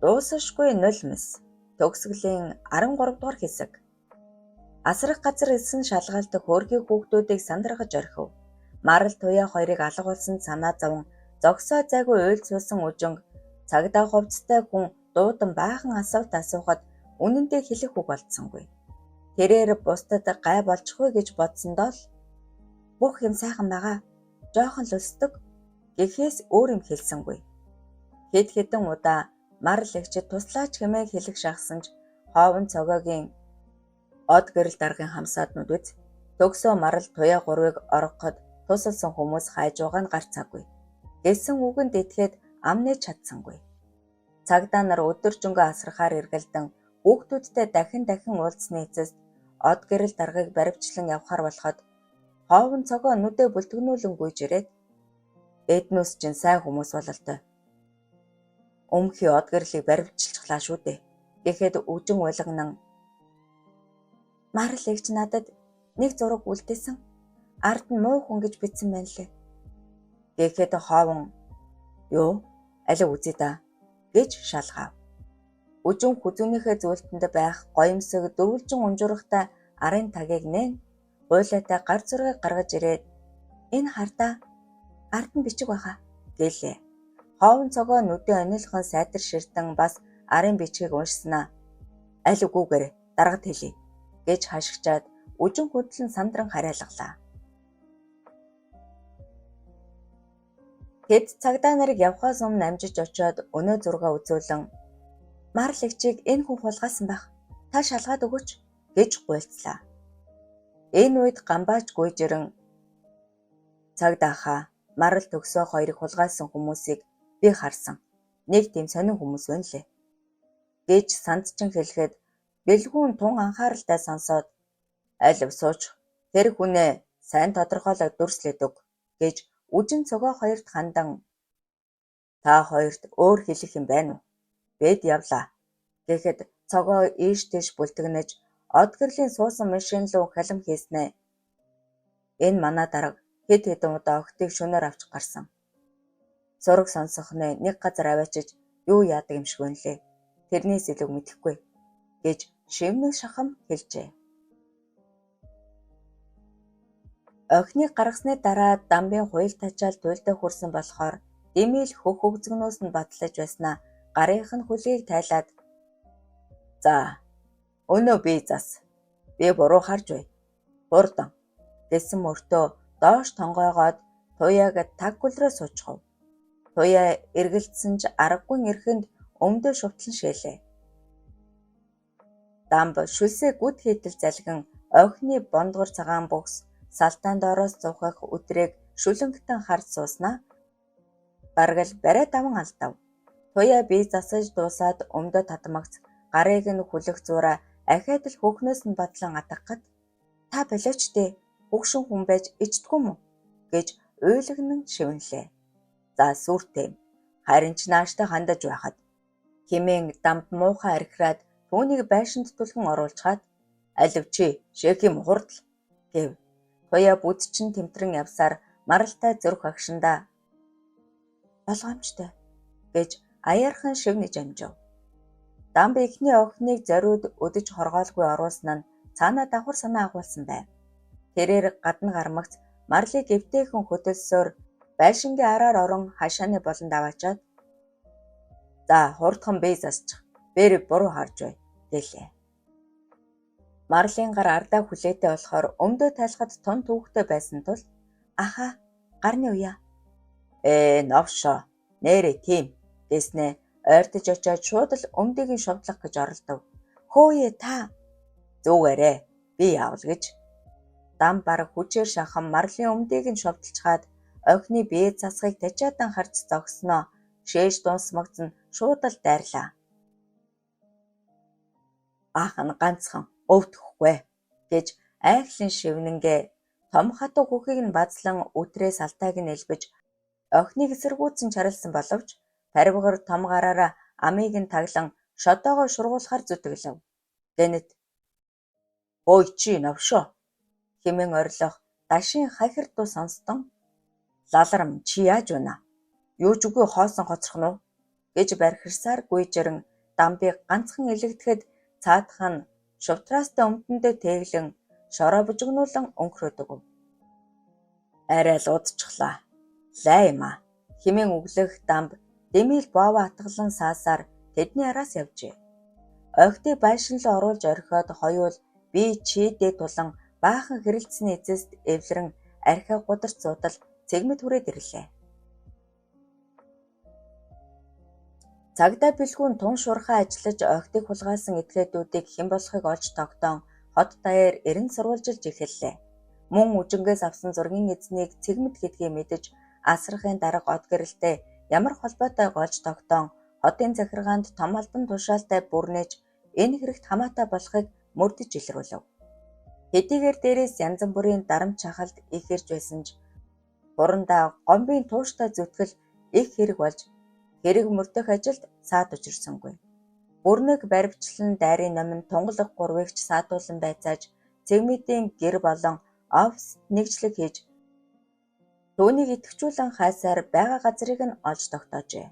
Дуусашгүй нулимс төгсгөлийн 13 дугаар хэсэг. Асрах газар элсэн шалгаалт хөөргийн хүүхдүүдийг сандрагаж орхив. Марал туяа хоёрыг алга болсон санаа зовон зогсоо зайгүй уйлцуулсан үжинг цагдаа хувцастай хүн дуудан баахан асуулт асуухад үнэндээ хэлэх үг болцсонгүй. Тэрээр бусдад гай болчихгүй гэж бодсондоо л бүх юм сайхан байгаа. Жоохон л өсдөг гэхээс өөр юм хэлсэнгүй. Хэд хэдэн удаа Марал эгчид туслаач хэмээн хэлэх шахсан ч хоовн цогоогийн од гэрэл даргын хамсааднууд үз. Төгсөө Марал туяа гурвыг оргоход тусалсан хүмүүс хайж байгаа нь гарцаагүй. Гэлсэн үгэнд итгээд амнаж чадсангүй. Цагдаа нар өдөржингөө асрахаар эргэлдэн хүүхдүүдтэй дахин уулзсны эцэст од гэрэл даргыг баривчлан явхаар болоход хоовн цогоо нүдэ бүлтгнүүлэн гүйж ирээд эднүс чинь сайн хүмүүс бололтой. Өмхий од гэрлийг баривчилчихлаа шүү дээ. Гэхэд үжин уйлганан Марал эгч надад нэг зураг үлдээсэн. Ард нь муу хүн гэж бичсэн байна лээ. Гэхэд хоовн юу алив үзье да гэж шалгав. Үжин хүзүүнийхээ зөвлөлтөнд байх гоёмсог дөрвөлжин унжуурахтай арын тагийг нээн гуйлаатай гар зургийг гаргаж ирээд энэ хардаа ард нь бичиг баха гэлээ. Хоовн цогоо нүдэн онилхон сайтар ширтэн бас арын бичгийг уншснаа. Аль үгүйгээр даргад хэлье гэж хашгичаад үжин хөдлөн сандран хараалгалаа. Тэд цагдаа нарыг явхаас өмнө амжиж очиод өнөө зургаа үзүүлэн Марал эгчийг энэ хүн хулгайсан байх. Та шалгаад өгөөч гэж гуйлцлаа. Энэ үед гамбаач гүйжирэн цагдаа хаа Марал төгсөө хоёрыг хулгайсан хүмүүсийг би харсан. Нэг тийм сонин хүмүүс байна лээ. Гэж сандчин хэлэхэд бэлгүүн тун анхааралтай сонсоод алив сууч тэр хүнээ сайн тодорхойлоод дүрслээд өг гэж үжин цогоо хоёрт хандан та хоёрт өөр хэлэх юм байна уу? Бэд явлаа Гэхэд цогоо ийш тийш бүлтгэнэж од гэрлийн суусан машин руу халим хийснэ. Энэ манай дарга хэд хэдэн удаа охидыг шөнөөр авч гарсан. Зураг сонсох нэ нэг газар аваачиж юу яадаг юм шиг үнэлээ. Тэрнээс илүү мэдэхгүй гэж шивнэг шахам хэлжээ. Охиныг гаргасны дараа дамбын хуйл тачаал туйлдаа хүрсэн болохоор Дэмийл хөх өгзгнөөс нь батлаж байснаа гарынх нь хөлгийг тайлаад "За, өнөө би зас. Би буруу харж бай. Хурдан" гэсэн мөртөө доош тонгоогоод туяаг таг гүлрээ суучихав. Туяа эргэлдсэн ч аргагүй эрхэнд өмдөө шувтлан шээлээ. Дамб шүлсээ гүд хийтэл залгин охины бондгор цагаан бөхс салтаан доороос зуухах өдрийг шүлэнгтэн харж сууснаа гаргал барай даван алдав. Туяа бие засаж дуусаад өмдөө татмагц гарыг нь хүлэх зураа ахаад л хөхнөөс нь батлан атгахад "Та болооч дээ, хөгшин хүн байж ичдэггүй мүү" гэж уйлагнан шивнэлээ. "За сүртэй. Харин ч нааштай хандаж байхад" хэмээн дамб муухай архираад түүнийг байшинд түлхэн оруулчаад "Алив чи шээхим хурдл" гэв. Туяа бүдчин тэмтрэн явсаар маралтай зүрх агшиндаа "Болгоомжтой" гэж аяархан шивнэж амжив. Дамб эхний охиныг зориуд өдөж хоргоолгүй оруулсан нь цаанаа давхар санаа агуулсан байв. Тэрээр гадна гармагц марлыг эвтэйхэн хөдөлсөөр байшингийн араар орон хашааны болонд аваачаад "За хурдхан бие засчих. Бэр буруу харж бай" гэлээ. Марлын гар ардаа хүлээтэй болохоор өмдөө тайлахад тун түүхтэй байсан тул "Аха, гарны уяа. Новшоо. Нээрээ тийм" гэснээ ойртож очиод шууд л өмдөгийг нь шовдлох гэж оролдов. "Хөөе та" "Зүгээрээ. Би явал" гэж дам бараг хүчээр шахам марлын өмдөгийг нь шовдлцгаад охины бие засахыг тачаадан харж зогсноо шээж дуусмагц нь шууд л дайрлаа. "Ах нь ганцхан өвдөхгүй" гэж айхлан шивнэнгээ том хатуу хөхийг нь базлан үтрээс алтайг нь элбэж охиныг эсэргүүцэн чаралсан боловч парвигар том гараараа амийг нь таглан шодоогоо шургуулахаар зүтгэлв. Гэнэт "Ой чи новшоо" хэмээн орилох дашийн хахир дуу сонстон "Лалрам чи яаж байна? Юу ч үгүй хоосон хоцрох нь уу" гэж бархирсаар гүйжрэн дамбыг ганцхан илэгдэхэд цаадах нь шувтраастай өмдөндөө тэглэн шороо бужигнуулан өнгөрөөдөг. "Арай л удчихлаа. Лай юм аа" хэмээн өглөх дамб Дэмийл боовоо атгалан саасаар тэдний араас явжээ. Охидыг байшин руу оруулж орхиод хоёул бие чийдээ тулан баахан хэрэлдсэний эцэст эвлэрэн архиа гударч зуудал цэгмэд хүрээд ирлээ. Цагдаа бэлгүүн тун шуурхаа ажиллаж охидыг хулгайлсан этгээдүүдийг хэн болохыг олж тогтоон хот даяар эрен сурвалжилж эхэллээ. Мөн үжингээс авсан зургийн эзнийг цэгмэд гэдгийг мэдэж асрахын дарга од гэрэлтэй ямар холбоотой олж тогтоон хотын захиргаанд том албан тушаалтай бүрнэж энэ хэрэгт хамаатай болохыг мөрдөж илрүүлв. Хэдийгээр дээрээс янз бүрийн дарамт шахалт их ирж байсан ч хурандаа гомбын тууштай зүтгэл их хэрэг болж хэрэг мөрдөх ажилд саад учирсангүй. Бүрнэг баривчлан дайрын номин тунгалаг гурвыгч саадуулан байцааж цэгмэдийн гэр болон оффист нэгжлэг хийж түүнийг идэвхжүүлэн хайсаар байгаа газрыг нь олж тогтоожээ.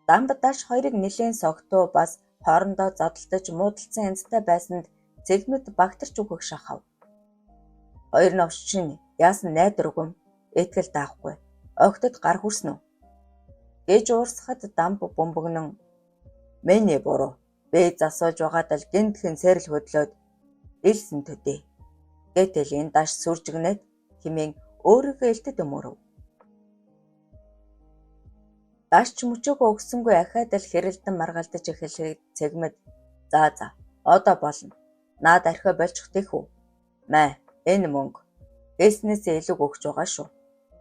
Дамб даш хоёрыг нэлийн согтуу бас хоорондоо зодтолдож муудалцсан янзтай байсанд цэгмэд багтарч өгөх шахав. "Хоёр новш чинь яасан найдар өгөм этгэл даахгүй. Охидод гар хүрсэн үү?" гэж уурсахад дамб бөмбөгнөн "Миний буруу. Би засууж байгаад л гинтхэн сэрэл хөдлөөд илсэн төдий" гэтэл энэ даш сүржигнээд хэмээн өөрийгөө элтэд өмөрөв. Даш ч мөчөөгөө өгсөнгүй ахаад л хэрэлдэн маргалдаж эхлэхэд цэгмэд За одоо болно. Наад архиа болчих тийх үү? Маа энэ мөнгө эснээсээ илүү өгч байгаа шүү.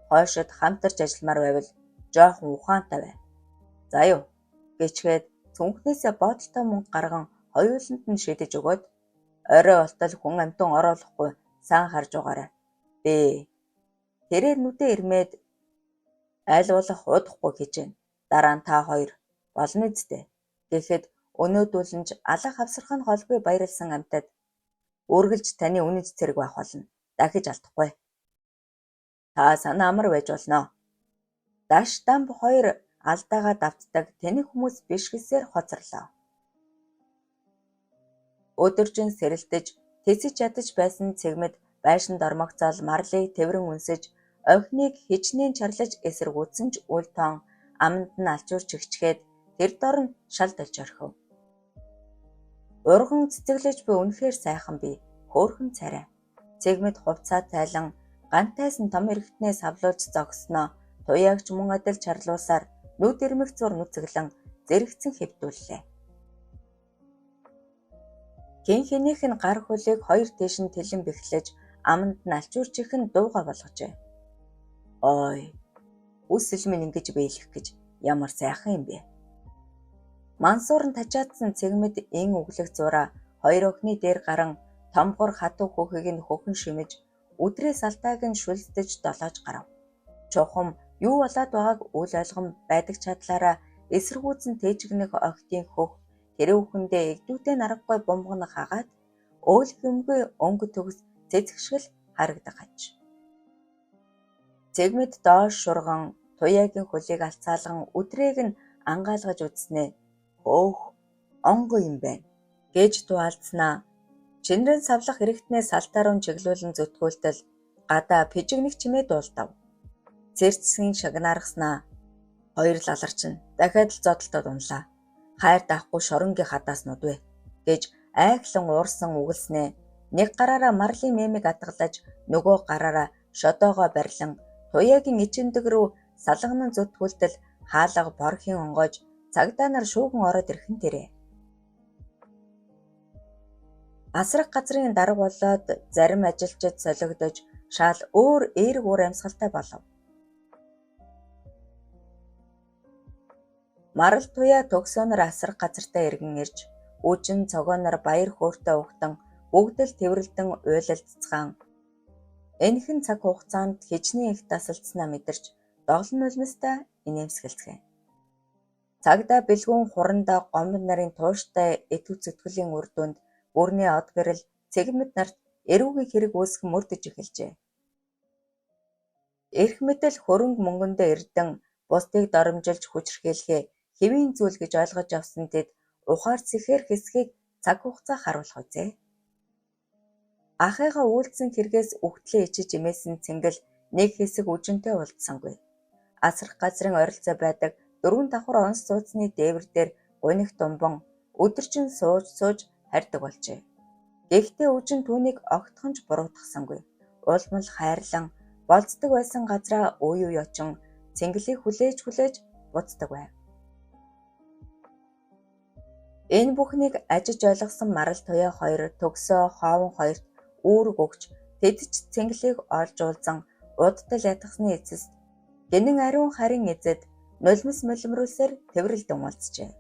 Хойшид хамтарч ажилламаар байвал жоохон ухаантай бай. За юу гэчгээд цүнхнээсээ боодолтой мөнгө гарган хоёуланд нь шидэж өгөөд орой болтол хүн амтан ороолохгүй сан харж байгаарай. Би тэрээр нүдэ ирмээд аль болох удахгүй хичээнэ. Дараа нь та хоёр Болно үсттэй. Гэхэд өнөөдүүлэнж алах авсрах нь холгүй баярлсан амьтад үргэлж таны үнэт цэрэг байх болно. Дахиж алдахгүй. Та санаа амар байж болно. Даш дамб хоёр алдаагаа давтдаг тэнэг хүмүүс биш гэсээр хоцорлоо. Өдөржин сэрэлдэж тэсэж ядаж байсан цэгмэд байшинд ормогцоол марлыг тэврэн үнсэж охиныг хичнээн чарлаж эсэргүүцсэн ч үл тоон аманд нь алчуурч хичгээд тэр дор нь шал дболж орхив. Урган цэцэглэж би үнэхээр сайхан би. Хөөрхөн царай. Цэгмэд хувцаа тайлан гантайсан том эргэтнээс авлуулж зогсноо туяагч мөн адил чарлуусаар нүд ирмэх зур нүцэглэн зэрэгцэн хэвдүүллээ. Хин хинийх нь гар хөлийг хоёр тийш нь тэлэн бэхлэж аманд нь алчуурч их нь дууга болгожээ. Ой, үсэл минь ингэж бэлэх гэж ямар сайхан юм бэ. Мансуур нь тачаадсан цэгмэд ин өглөх зураа хоёр охины дээр гарan томгор хатуу хөөхийг нь хөхөн шимэж өдрээс алдааг нь шүлсдэж долоож гарав. Чухам юу болоод байгааг үл ойлгон байдаг чадлаараа эсэргүүцэн тэжигнэх охидын хөх тэр бүхэндээ эгдүүтэй наргагүй бомгоног хагаад өөл хэмгүй өнгө төгс цэцгшгэл харагдаг аж. Цэгмэд доош шурган туяагийн хөлийг алцаалган өдрээг нь ангаалгаж үзснээ өөх онгоо юм байна гэж туалдснаа чинрэн савлах эрэгтнээс салтаарун чиглүүлэн зүтгүүлтэл гадаа пижигнэх чимээ дуулдав. Цэрцгийн шагнааргаснаа хоёр лаларчин дахиад л зодолтод унлаа. Хайр даахгүй шоронгийн хадаас нудвэ гэж айхлан уурсан үгэлснээ нэг гараараа марлын мемиг атгалаж нөгөө гараараа шодоогоо барилан туяагийн ичэндэг рүү салганан зүтгүүлтэл хаалга борхийн онгойж цагдаа нар шүүгэн ороод ирхэн тэрэ. Асрах газрын дарга болоод зарим ажилчид солигдож шал өөр эерэг уур амьсгалтай болов. Марал туяа төгсөөнөр асрах газартаа иргэн ирж үжин цогоонор баяр хөөртэй угтан бүгд л тэврэлдэн уйлалцгаан энэхэн цаг хугацаанд хичнээн их тасалдснаа мэдэрч доглон нулимстай инээмсэгэлцгээе. Цагдаа бэлгүүн хурандаа гомбод нарын тууштай этүү зүтгэлийн үр дүнд бүрний од гэрэл цэгмэд нарт эрүүгийн хэрэг үүсэх мөрдөж эхэлжээ. Эрх мэдэл хөрөнгө мөнгөндөө эрдэн бусдыг доромжилж хүчрхийлэхээ хэвийн зүйл гэж ойлгож авсан тэд ухаар сэхээр хэсгийг цаг хугацаа харуулах үзье. Ахыгаа үйлдсэн хэрэгээс үхтлээ ичиж имээсэн цэнгэл нэг хэсэг үжинтэй уулдсангүй. Асрах газрын ойролцоо байдаг 4 давхар онц сууцны дээвэр дээр гуниг думбан өдөржин сууж харьдаг болжээ. Гэхдээ үжин түүнийг огтхонч буруутгасангүй. Улмал хайрлан болцдог байсан газраа үе үе очин цэнгэлийг хүлээж буцдаг байв. Энэ бүхнийг ажиж ойлгосон марал туяа хоёр төгсөө хоовон хоёрт үүрэг өгч тэдч цэнгэлийг олж уулзан удтал ятгасны эцэст гинэн ариун харин эзэд нулимс мөлмрүүлсээр тэврэлдэн уулзжээ.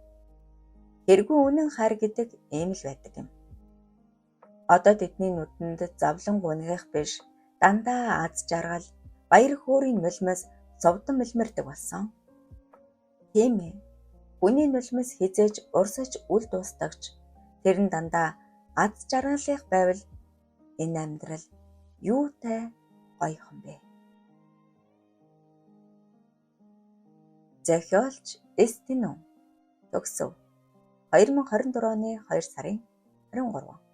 Хэргүй үнэн хайр гэдэг ийм л байдаг юм. Одоо тэдний нүдэнд завлан гунгих биш дандаа аз жаргал баяр хөөрийн нулимс зовдон мэлмэрдэг болсон. Тийм ээ. Хүний нулимс хизээж урсаж үл дуустагч тэр нь дандаа аз жаргалынх байвал энэ амьдрал юутай гоёхон бэ. Зохиолч Эстинон төгсөв 2024 оны 2 сарын 23.